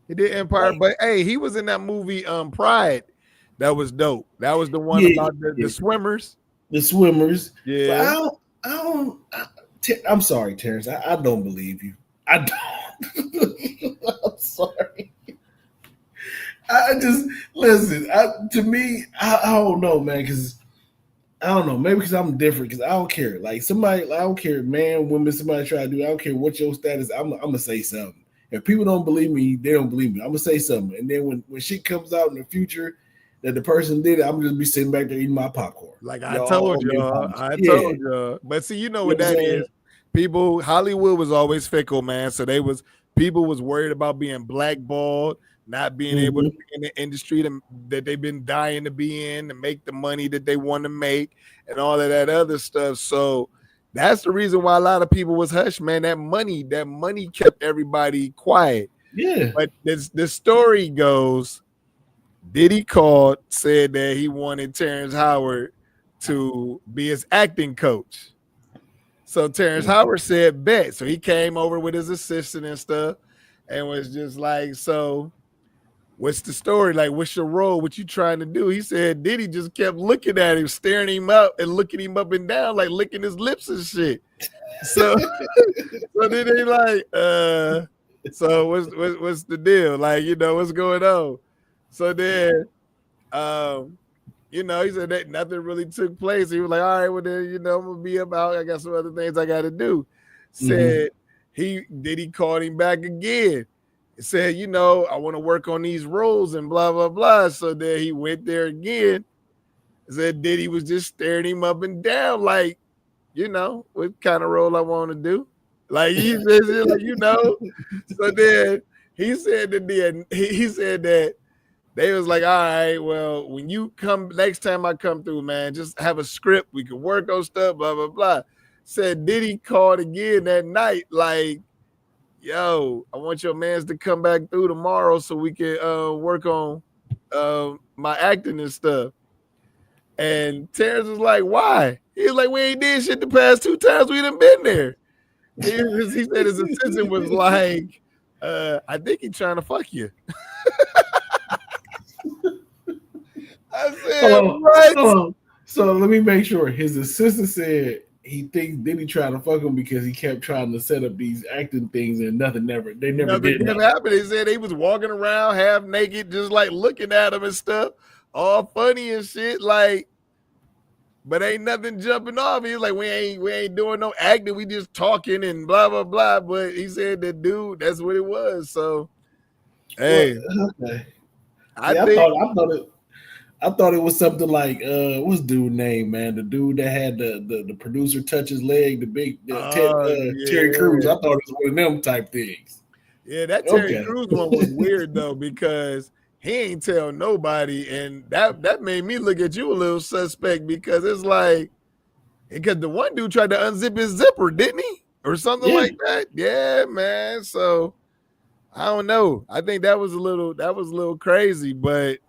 He did Empire, but hey, he was in that movie Pride. That was dope. That was the one about the swimmers. The swimmers. Yeah. So I'm sorry, Terrence. I don't believe you. I don't. I'm sorry. I just listen. To me, I don't know, man. Because I don't know. Maybe because I'm different. Because I don't care. Like somebody, I don't care, man, women. Somebody try to do. I don't care what your status. I'm gonna say something. If people don't believe me, they don't believe me. I'm gonna say something. And then when shit comes out in the future that the person did it, I'm just be sitting back there eating my popcorn. Like I told y'all. But see, you know what that is. People, Hollywood was always fickle, man. So people was worried about being blackballed, not being able to be in the industry that they've been dying to be in, to make the money that they want to make, and all of that other stuff. So that's the reason why a lot of people was hushed, man. That money kept everybody quiet. Yeah. But the story goes, Diddy called, said that he wanted Terrence Howard to be his acting coach. So Terrence Howard said bet. So he came over with his assistant and stuff and was just like, so what's the story? Like, what's your role? What you trying to do? He said Diddy just kept looking at him, staring him up and looking him up and down, like licking his lips and shit. So, so then they like, so what's the deal? Like, you know, what's going on? So then, you know, he said that nothing really took place. He was like, all right, well then, you know, I'm gonna be about. I got some other things I got to do. Said Diddy called him back again. Said, you know, I want to work on these roles and blah blah blah. So then he went there again. Said Diddy was just staring him up and down, like, you know, what kind of role I want to do. Like he said, like, you know. So then he said that he said that. They was like, all right, well, when you come next time I come through, man, just have a script. We can work on stuff, blah, blah, blah. Said Diddy called again that night, like, yo, I want your mans to come back through tomorrow so we can work on my acting and stuff. And Terrence was like, why? He was like, we ain't did shit the past 2 times we done been there. He said his assistant was like, I think he's trying to fuck you. I said, what? So let me make sure. His assistant said he thinks Diddy tried to fuck him because he kept trying to set up these acting things and nothing never happened. They said he was walking around half naked, just like looking at him and stuff, all funny and shit, like, but ain't nothing jumping off. He's like, we ain't doing no acting, we just talking and blah blah blah. But he said that dude, that's what it was. So hey, okay. I thought it was something like what's dude name, man? The dude that had the producer touch his leg, Terry Crews. I thought it was one of them type things. Yeah, that Terry Crews one was weird though, because he ain't tell nobody, and that made me look at you a little suspect, because it's like, because the one dude tried to unzip his zipper, didn't he? Or something like that. Yeah, man. So I don't know. I think that was a little crazy, but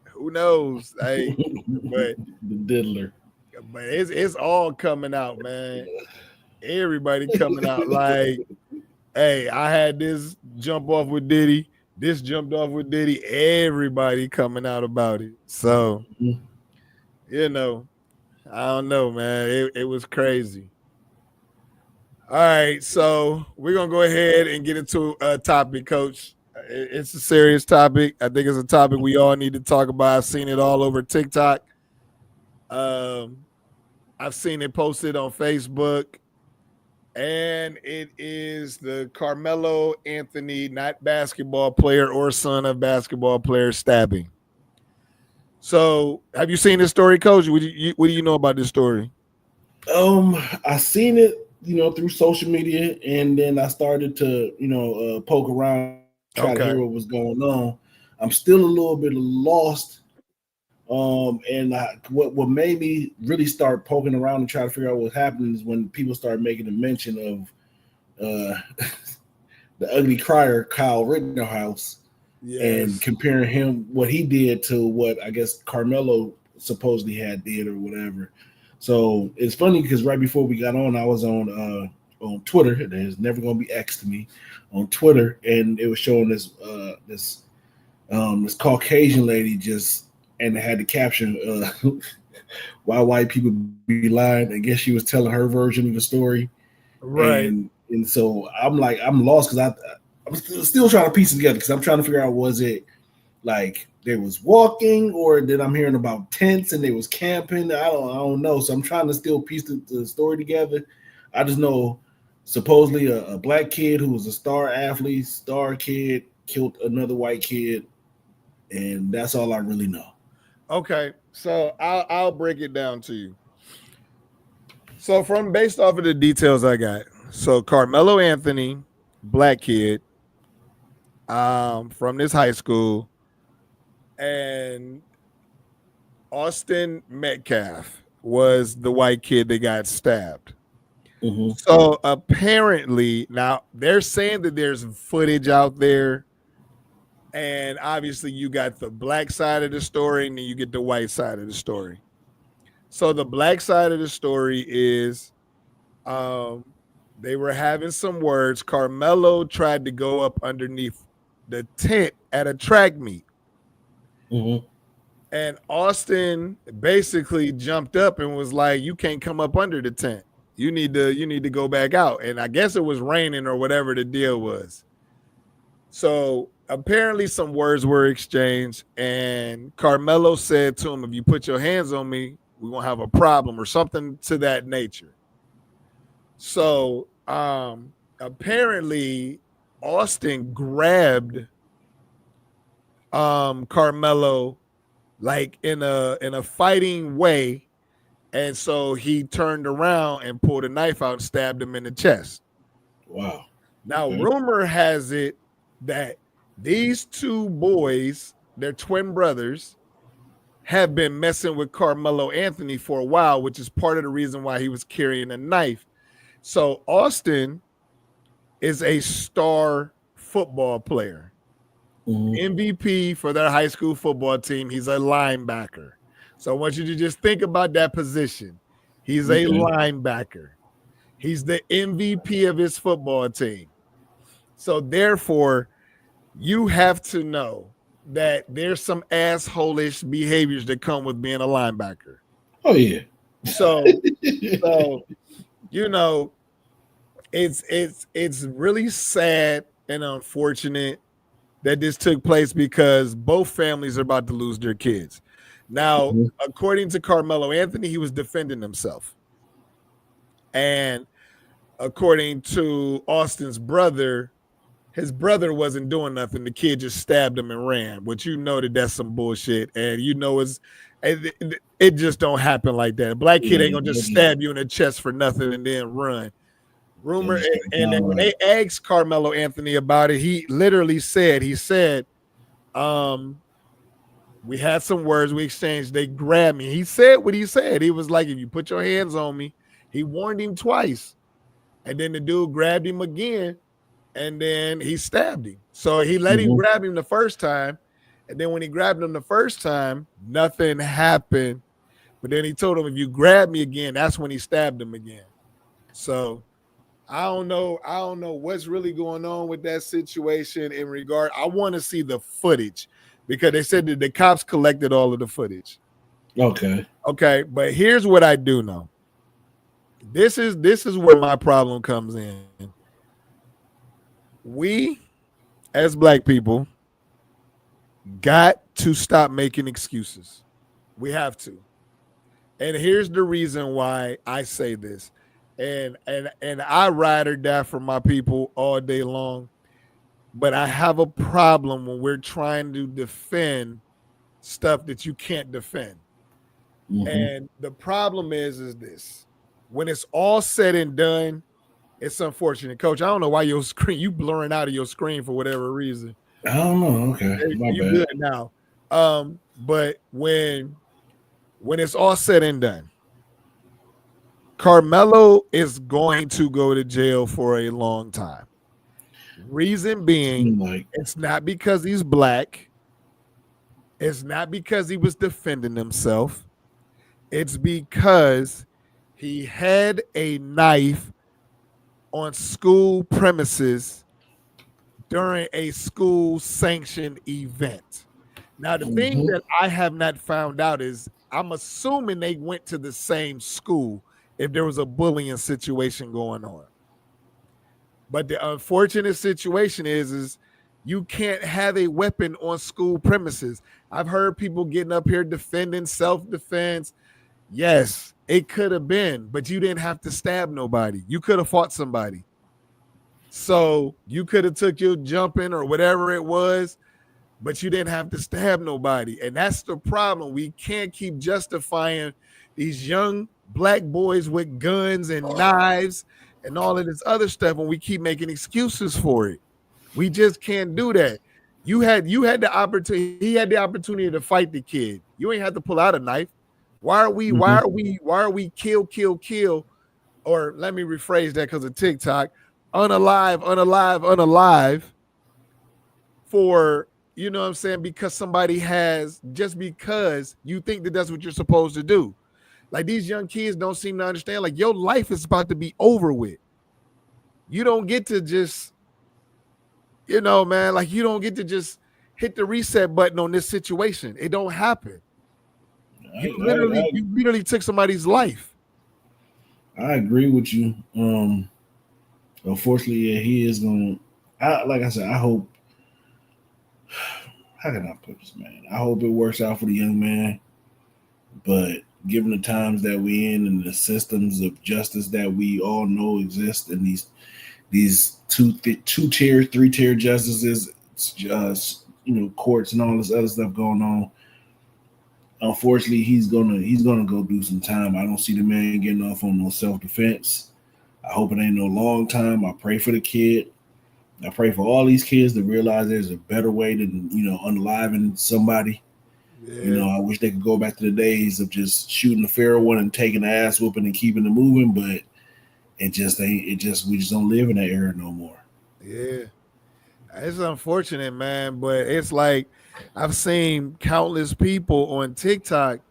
who knows? Hey, but the diddler. But it's all coming out, man. Everybody coming out like, hey, I had this jump off with Diddy. This jumped off with Diddy. Everybody coming out about it. So, you know, I don't know, man. It was crazy. All right, so we're going to go ahead and get into a topic, Coach. It's a serious topic. I think it's a topic we all need to talk about. I've seen it all over TikTok. I've seen it posted on Facebook. And it is the Carmelo Anthony, not basketball player or son of basketball player, stabbing. So have you seen this story, Coach? What do you know about this story? I seen it, through social media, and then I started to, poke around, try to hear what was going on. I'm still a little bit lost. And what made me really start poking around and try to figure out what happened is when people started making a mention of the ugly crier Kyle Rittenhouse, and comparing him, what he did, to what I guess Carmelo supposedly did or whatever. So it's funny because right before we got on, I was on Twitter. There's never going to be X to me, on Twitter, and it was showing this Caucasian lady and it had the caption, why white people be lying. I guess she was telling her version of the story. Right. And so I'm lost, because I'm still trying to piece it together, because I'm trying to figure out, was it like they was walking, or did I'm hearing about tents and they was camping? I don't know. So I'm trying to still piece the story together. I just know supposedly a black kid who was a star athlete, star kid, killed another white kid. And that's all I really know. Okay, so I'll break it down to you. So based off of the details I got, so Carmelo Anthony black kid from this high school, and Austin Metcalf was the white kid that got stabbed. Mm-hmm. So apparently, now they're saying that there's footage out there, and obviously you got the black side of the story, and then you get the white side of the story. So the black side of the story is, they were having some words. KARMELO tried to go up underneath the tent at a track meet. Mm-hmm. And Austin basically jumped up and was like, "You can't come up under the tent. You need to go back out." And I guess it was raining or whatever the deal was. So apparently some words were exchanged, and KARMELO said to him, "If you put your hands on me, we're gonna have a problem," or something to that nature. So apparently Austin grabbed KARMELO like in a fighting way, and so he turned around and pulled a knife out and stabbed him in the chest. Wow. Now, Okay. rumor has it that these two boys, they're twin brothers, have been messing with Carmelo Anthony for a while, which is part of the reason why he was carrying a knife. So Austin is a star football player. Mm-hmm. MVP for their high school football team. He's a linebacker. So I want you to just think about that position. He's a linebacker. He's the MVP of his football team. So therefore, you have to know that there's some asshole-ish behaviors that come with being a linebacker. Oh yeah. So you know, it's really sad and unfortunate that this took place because both families are about to lose their kids. Now, according to Carmelo Anthony, he was defending himself. And according to Austin's brother, his brother wasn't doing nothing. The kid just stabbed him and ran, which you know that that's some bullshit. And you know it just don't happen like that. A black kid ain't going to just stab you in the chest for nothing and then run. Rumor, and then when they asked Carmelo Anthony about it, he literally said, we had some words we exchanged. They grabbed me. He said what he said. He was like, "If you put your hands on me," he warned him twice. And then the dude grabbed him again, and then he stabbed him. So he let him grab him the first time. And then when he grabbed him the first time, nothing happened. But then he told him, "If you grab me again," that's when he stabbed him again. So I don't know what's really going on with that situation in regard. I want to see the footage because they said that the cops collected all of the footage. Okay. But here's what I do know. This is where my problem comes in. We, as black people, got to stop making excuses. We have to. And here's the reason why I say this. And I ride or die for my people all day long. But I have a problem when we're trying to defend stuff that you can't defend. And the problem is this. When it's all said and done, it's unfortunate. Coach, I don't know why your screen, you blurring out of your screen for whatever reason. I don't know. Okay. My you bad. good now. But when it's all said and done, Carmelo is going to go to jail for a long time. Reason being, it's not because he's black. It's not because he was defending himself. It's because he had a knife on school premises during a school sanctioned event. Now, the thing that I have not found out is I'm assuming they went to the same school if there was a bullying situation going on. But the unfortunate situation is you can't have a weapon on school premises. I've heard people getting up here defending self-defense. Yes, it could have been, but you didn't have to stab nobody. You could have fought somebody. So you could have took your jumping or whatever it was, but you didn't have to stab nobody. And that's the problem. We can't keep justifying these young black boys with guns and knives and all of this other stuff, and we keep making excuses for it. We just can't do that. You had the opportunity. He had the opportunity to fight the kid. You ain't had to pull out a knife. Why are we kill? Or let me rephrase that because of TikTok. Unalive for, you know what I'm saying, because somebody has, just because you think that that's what you're supposed to do. Like, these young kids don't seem to understand, like, your life is about to be over with. You don't get to just, you know, man, like, you don't get to just hit the reset button on this situation. It don't happen. You literally took somebody's life. I agree with you. Unfortunately, yeah, he is going to, like I said, I hope, how can I put this, man? I hope it works out for the young man. But given the times that we in and the systems of justice that we all know exist, and these two-tier, three-tier justices, courts and all this other stuff going on, unfortunately, he's gonna go do some time. I don't see the man getting off on no self-defense. I hope it ain't no long time. I pray for the kid. I pray for all these kids to realize there's a better way than, unaliving somebody. Yeah. I wish they could go back to the days of just shooting a fair one and taking the ass whooping and keeping it moving, but we just don't live in that era no more. Yeah. It's unfortunate, man, but it's like I've seen countless people on TikTok,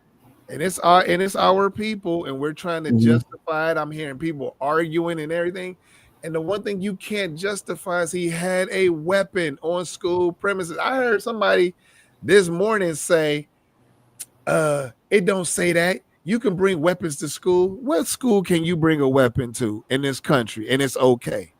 and it's our people, and we're trying to justify it. I'm hearing people arguing and everything. And the one thing you can't justify is he had a weapon on school premises. I heard somebody this morning say, it don't say that. You can bring weapons to school. What school can you bring a weapon to in this country? And it's okay.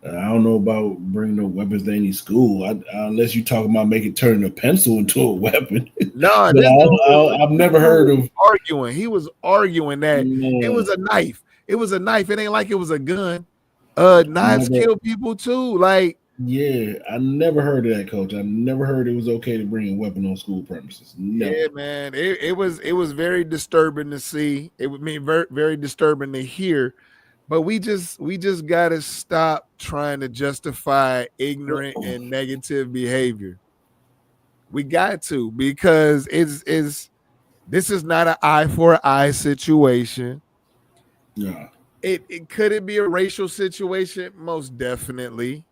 I don't know about bringing no weapons to any school, unless you talking about turning a pencil into a weapon. No, I've never heard of arguing. He was arguing that it was a knife. It was a knife. It ain't like it was a gun. Knives kill people too. Like, yeah, I never heard of that, Coach. I never heard it was okay to bring a weapon on school premises. Never. Yeah, man. It was very disturbing to see. It would mean very, very disturbing to hear. But we just gotta stop trying to justify ignorant and negative behavior. We got to, because this is not an eye for an eye situation. Yeah. It could it be a racial situation? Most definitely.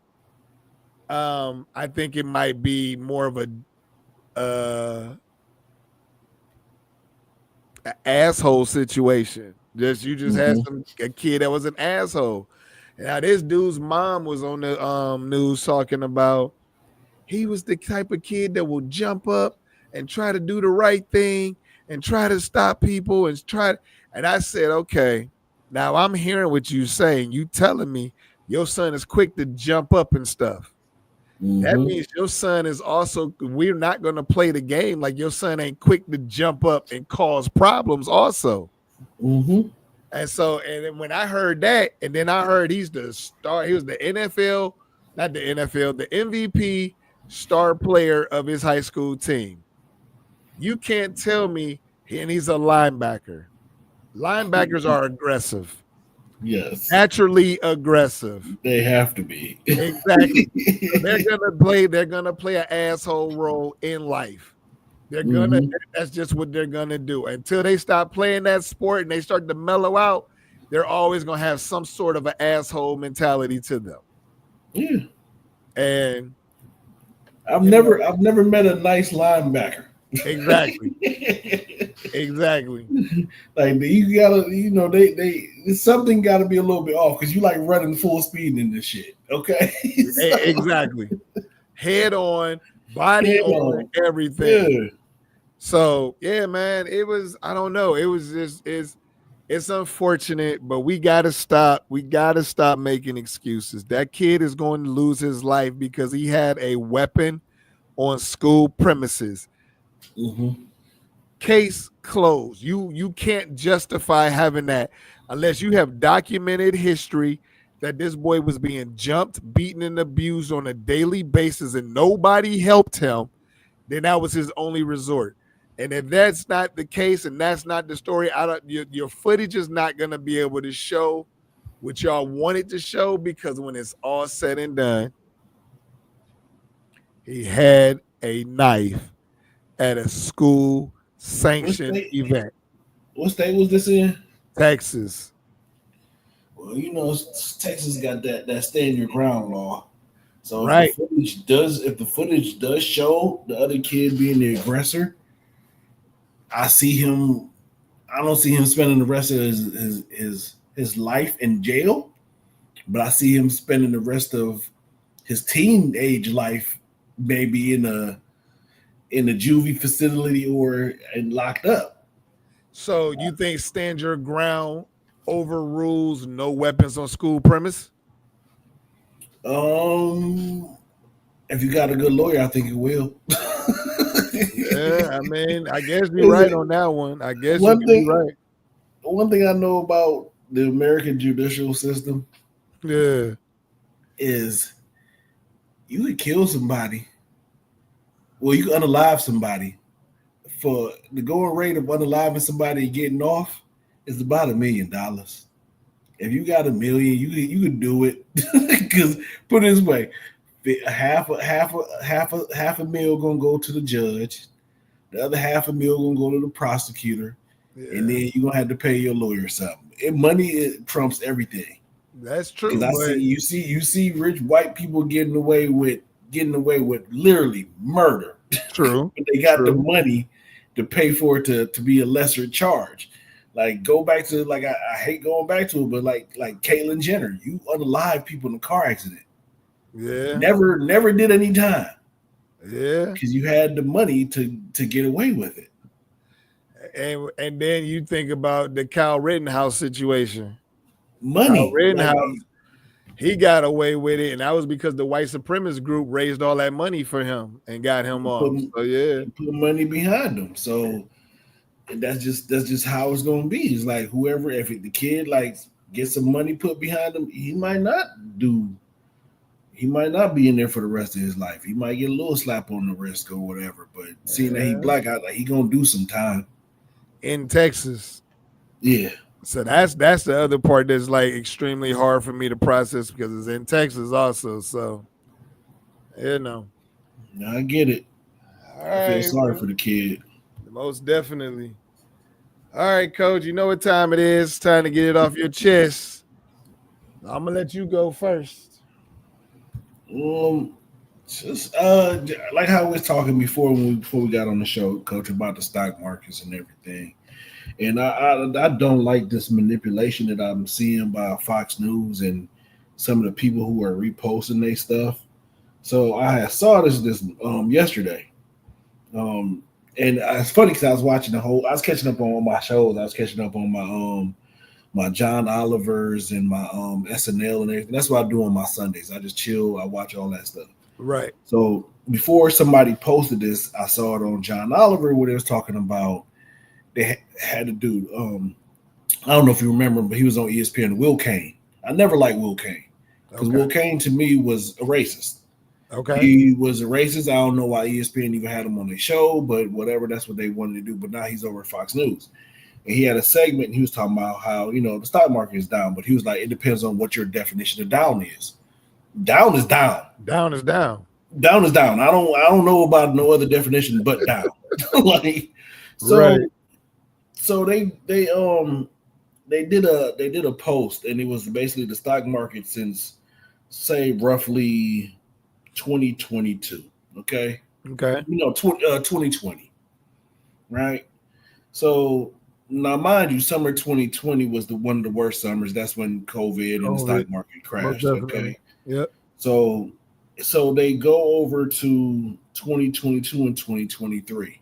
I think it might be more of an asshole situation. You just had a kid that was an asshole. Now this dude's mom was on the news talking about he was the type of kid that will jump up and try to do the right thing and try to stop people and I said, okay, now I'm hearing what you saying. You telling me your son is quick to jump up and stuff. That means your son is also, we're not going to play the game like your son ain't quick to jump up and cause problems also. And so, and then when I heard that, and then I heard he's the star, he was the NFL, not the NFL, the MVP star player of his high school team. You can't tell me, and he's a linebacker. Linebackers are aggressive. Yes. Naturally aggressive. They have to be. Exactly. They're gonna play an asshole role in life. That's just what they're gonna do. Until they stop playing that sport and they start to mellow out, they're always gonna have some sort of an asshole mentality to them. Yeah. And I've never met a nice linebacker. Exactly. Exactly. Like you gotta, something gotta be a little bit off because you like running full speed in this shit. Okay. Exactly. Head on, body on, everything. Yeah. So yeah, man, it was, I don't know. It was just it's unfortunate, but we gotta stop. We gotta stop making excuses. That kid is going to lose his life because he had a weapon on school premises. Case closed. You can't justify having that unless you have documented history that this boy was being jumped, beaten, and abused on a daily basis and nobody helped him. Then that was his only resort. And if that's not the case and that's not the story, your footage is not going to be able to show what y'all wanted to show, because when it's all said and done, he had a knife at a school What sanctioned state? event. What state was this in? Texas. Well, you know, Texas got that stand your ground law. So Right. if the footage does show the other kid being the aggressor, I see him. I don't see him spending the rest of his life in jail, but I see him spending the rest of his teenage life maybe in a juvie facility or locked up. So you think stand your ground overrules no weapons on school premise? If you got a good lawyer, I think it will. Yeah, I mean, I guess you're Is right it on that one. I guess you one can be thing? right. One thing I know about the American judicial system Yeah. is you could kill somebody. Well, you can unalive somebody. For the going rate of unaliving somebody and getting off is about $1 million. If you got $1 million, you could do it. Because put it this way, half a mil gonna go to the judge, the other half a mil gonna go to the prosecutor, and then you're gonna have to pay your lawyer something. It trumps everything. That's true. Because you see rich white people getting away with literally murder. True. But they got the money to pay for it to be a lesser charge. Like go back to I hate going back to it, but like Caitlyn Jenner, you unalive people in a car accident. Yeah. Never did any time. Yeah. Because you had the money to get away with it. And then you think about the Kyle Rittenhouse situation. Money. Kyle Rittenhouse, he got away with it, and that was because the white supremacist group raised all that money for him and got him off. So yeah, put money behind them. So that's just how it's gonna be. It's like whoever, if the kid gets some money put behind him, he might not be in there for the rest of his life. He might get a little slap on the wrist or whatever. But seeing that he black out, he gonna do some time in Texas. Yeah. So that's the other part that's extremely hard for me to process because it's in Texas also. So I get it. I feel sorry for the kid. Most definitely. All right, Coach. You know what time it is. Time to get it off your chest. I'm gonna let you go first. Just like how we was talking before we got on the show, Coach, about the stock markets and everything. And I don't like this manipulation that I'm seeing by Fox News and some of the people who are reposting their stuff. So I saw this yesterday. And it's funny because I was catching up on all my shows. I was catching up on my John Olivers and my SNL and everything. That's what I do on my Sundays. I just chill. I watch all that stuff. Right. So before somebody posted this, I saw it on John Oliver where they was talking about they had a dude. I don't know if you remember him, but he was on ESPN. Will Cain. I never liked Will Cain because Will Cain to me was a racist. Okay. He was a racist. I don't know why ESPN even had him on their show, but whatever. That's what they wanted to do. But now he's over at Fox News. And he had a segment and he was talking about how, the stock market is down, but he was like, it depends on what your definition of down is. Down is down. Down is down. Down is down. I don't know about no other definition but down. So they did a post and it was basically the stock market since say roughly 2022. Okay. 2020. Right. So now, mind you, summer 2020 was one of the worst summers. That's when COVID and the stock market crashed. Okay. Yep. So they go over to 2022 and 2023.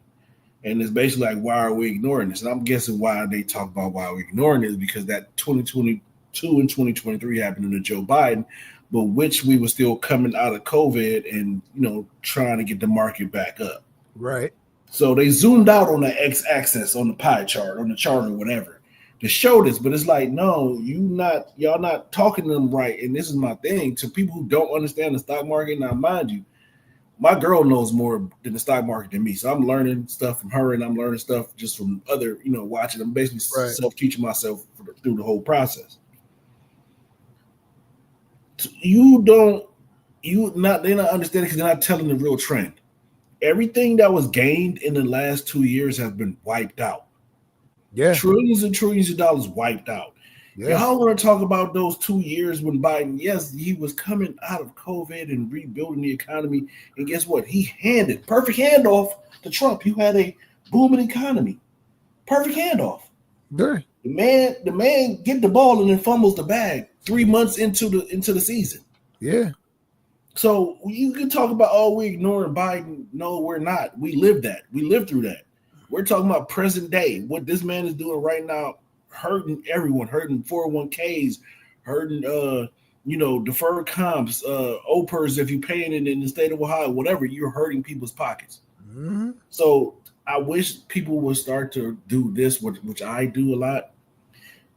And it's basically like, why are we ignoring this? And I'm guessing why they talk about why we're ignoring it is because that 2022 and 2023 happened under Joe Biden, but which we were still coming out of COVID and, trying to get the market back up. Right. So they zoomed out on the x-axis on the pie chart, on the chart or whatever, to show this. But it's like, no, y'all not talking to them right. And this is my thing. To people who don't understand the stock market, now mind you, my girl knows more than the stock market than me. So I'm learning stuff from her and I'm learning stuff just from other, watching. I'm basically self-teaching myself through the whole process. You don't. They're not understanding because they're not telling the real trend. Everything that was gained in the last 2 years has been wiped out. Yeah. Trillions and trillions of dollars wiped out. Yeah. Y'all want to talk about those 2 years when Biden, yes, he was coming out of COVID and rebuilding the economy. And guess what? He handed perfect handoff to Trump. You had a booming economy. Perfect handoff. Sure. The man get the ball and then fumbles the bag 3 months into the season. Yeah. So you can talk about, oh, we ignoring Biden. No, we're not. We lived that. We lived through that. We're talking about present day. What this man is doing right now, hurting everyone, hurting 401ks, hurting deferred comps, OPERS if you're paying it in the state of Ohio, whatever, you're hurting people's pockets. Mm-hmm. So I wish people would start to do this, which I do a lot.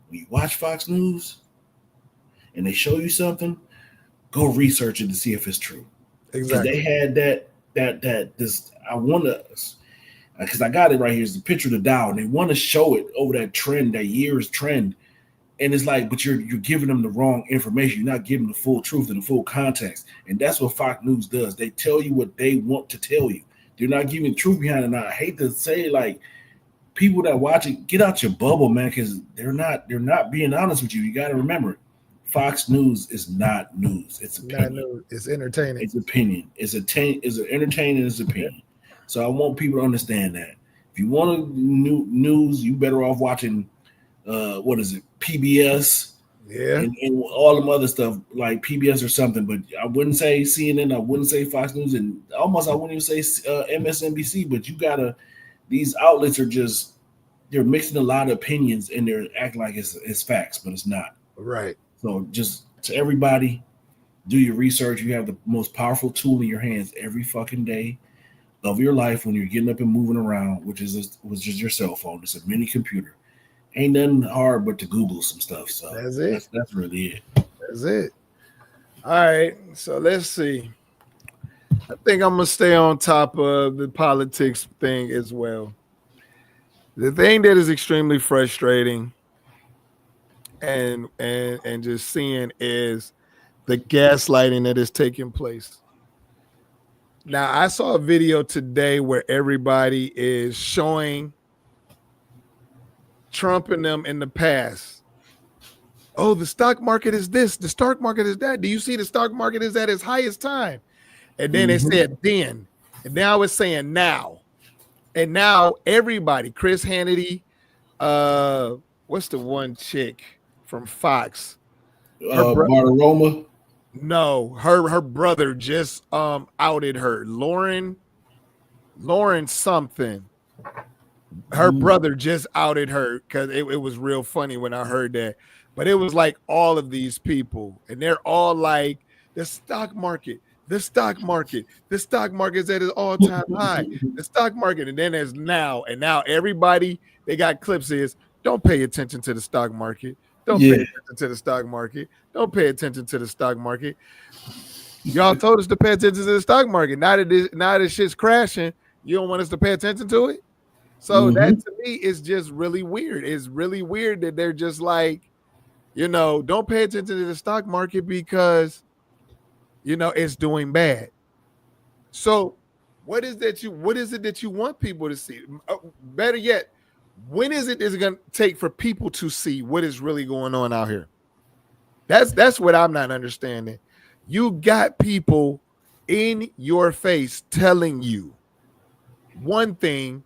When you watch Fox News and they show you something, go research it to see if it's true. Exactly. They had this. I want to, because I got it right here. It's the picture of the Dow, and they want to show it over that trend, that year's trend. And it's like, but you're giving them the wrong information. You're not giving the full truth and the full context. And that's what Fox News does. They tell you what they want to tell you. They're not giving the truth behind it. And I hate to say, like, people that watch it, get out your bubble, man, because they're not being honest with you. You got to remember, Fox News is not news. It's opinion. Not news. It's entertaining. It's opinion. It's entertaining. It's opinion. So I want people to understand that. If you want news, you better off watching PBS, and all them other stuff like PBS or something. But I wouldn't say CNN. I wouldn't say Fox News, and I wouldn't even say MSNBC. But these outlets are they're mixing a lot of opinions and they're acting like it's facts, but it's not. Right. So just to everybody, do your research. You have the most powerful tool in your hands every fucking day of your life when you're getting up and moving around, which is just your cell phone. It's a mini computer. Ain't nothing hard but to Google some stuff. So that's it. That's really it. That's it. All right. So let's see. I think I'm gonna stay on top of the politics thing as well. The thing that is extremely frustrating and just seeing is the gaslighting that is taking place. Now, I saw a video today where everybody is showing Trump and them in the past. Oh, the stock market is this, the stock market is that. Do you see the stock market is at its highest time? And then they said then, and now it's saying now. And now everybody, Chris Hannity, what's the one chick from Fox? Bartiromo? No, her brother just outed her. Lauren something. Her brother just outed her because it was real funny when I heard that. But it was like all of these people, and they're all like, the stock market is at its all-time high. The stock market, and then there's now, and now everybody, they got clips is, don't pay attention to the stock market. Don't pay attention to the stock market. Don't pay attention to the stock market. Y'all told us to pay attention to the stock market. Now that shit's crashing, you don't want us to pay attention to it? So that to me is just really weird. It's really weird that they're just like, don't pay attention to the stock market because, it's doing bad. So what is it that you want people to see? Better yet, when is it going to take for people to see what is really going on out here? That's what I'm not understanding. You got people in your face telling you one thing,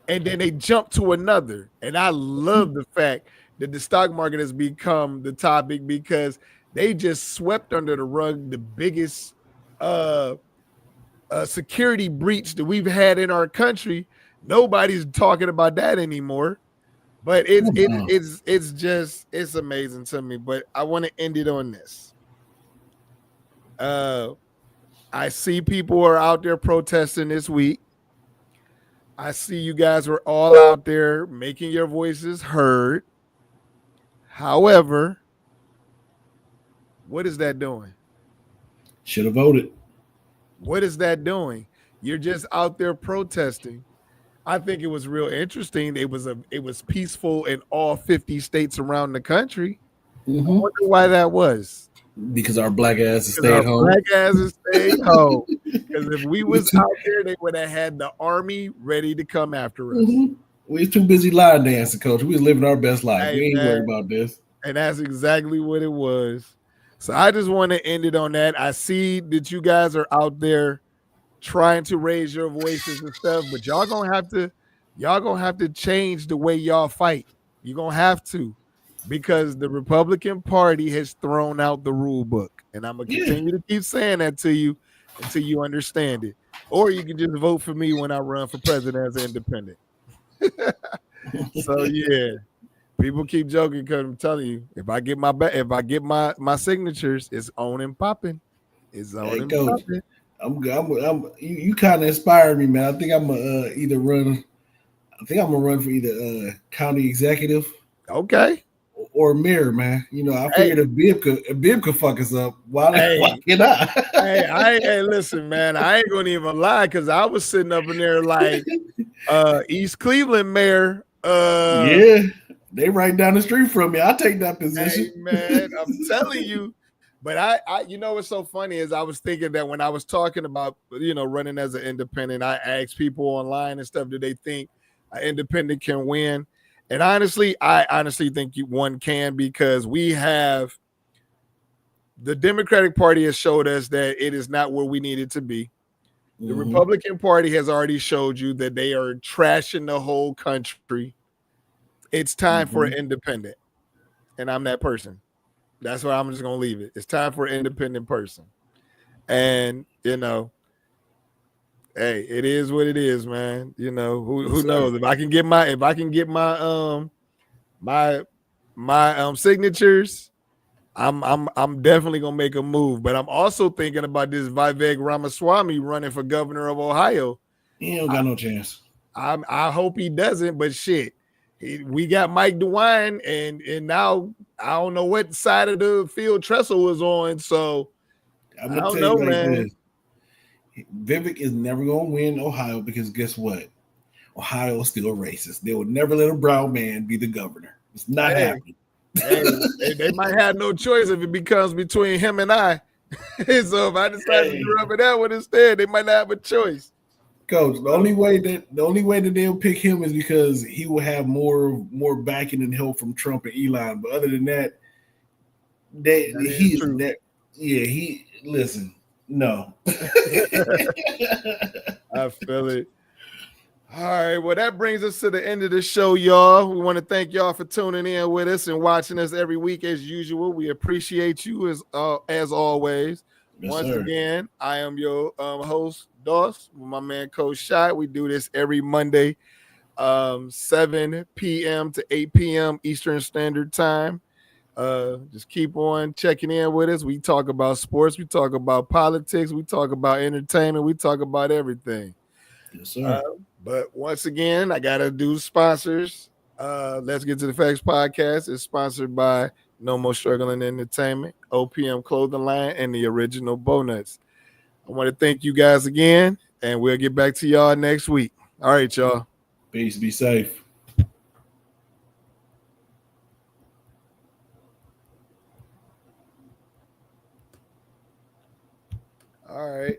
and then they jump to another. And I love the fact that the stock market has become the topic because they just swept under the rug the biggest security breach that we've had in our country. Nobody's talking about that anymore. But it's amazing to me. But I want to end it on this. I see people are out there protesting this week. I see you guys are all out there making your voices heard. However, what is that doing? Should have voted. What is that doing? You're just out there protesting. I think it was real interesting. It was peaceful in all 50 states around the country. I wonder why that was. Because our black asses Because our stayed home. black asses stayed home. Because if we was out there, they would have had the army ready to come after us. Mm-hmm. We was too busy line dancing, coach. We was living our best life. Hey, We ain't man. worried about this. And that's exactly what it was. So I just want to end it on that. I see that you guys are out there trying to raise your voices and stuff, but y'all gonna have to change the way y'all fight. You're gonna have to, because the Republican Party has thrown out the rule book. And I'm gonna continue to keep saying that to you until you understand it. Or you can just vote for me when I run for president as an independent. So yeah. People keep joking because I'm telling you, if I get my signatures, it's on and popping. It's on and coach, popping. You kind of inspired me, man. I think I'm gonna either run. I think I'm gonna run for either county executive, okay, or mayor, man. You know, I figured if Bib could fuck us up, why can't I? Hey, listen, man, I ain't gonna even lie, because I was sitting up in there like East Cleveland mayor. Yeah. They right down the street from me. I'll take that position. Hey, man, I'm telling you. But I, you know, what's so funny is I was thinking that when I was talking about, running as an independent, I asked people online and stuff, do they think an independent can win? And I honestly think one can, because we have the Democratic Party has showed us that it is not where we need it to be. The Republican Party has already showed you that they are trashing the whole country. It's time for an independent. And I'm that person. That's why I'm just going to leave it. It's time for an independent person. And, hey, it is what it is, man. Who knows? If I can get my signatures, I'm definitely going to make a move. But I'm also thinking about this Vivek Ramaswamy running for governor of Ohio. He don't got no chance. I hope he doesn't, but shit. We got Mike DeWine, and now I don't know what side of the field Tressel was on. So I'm gonna tell you like this: Vivek is never gonna win Ohio, because guess what? Ohio is still racist. They would never let a brown man be the governor. It's not happening. They might have no choice if it becomes between him and I. So if I decide to rub it out with instead, they might not have a choice. Coach, the only way that they'll pick him is because he will have more backing and help from Trump and Elon. But other than that, listen, no. I feel it. All right, well, that brings us to the end of the show, y'all. We want to thank y'all for tuning in with us and watching us every week as usual. We appreciate you as always. Yes, Once sir. again, I am your host, Doss, with my man, Coach Shot. We do this every Monday, 7 p.m. to 8 p.m. Eastern Standard Time. Just keep on checking in with us. We talk about sports. We talk about politics. We talk about entertainment. We talk about everything. Yes, sir. But once again, I got to do sponsors. Let's Get to the Facts podcast is sponsored by No More Struggling Entertainment, OPM Clothing Line, and the Original Bownuts. I want to thank you guys again, and we'll get back to y'all next week. All right, y'all. Peace. Be safe. All right.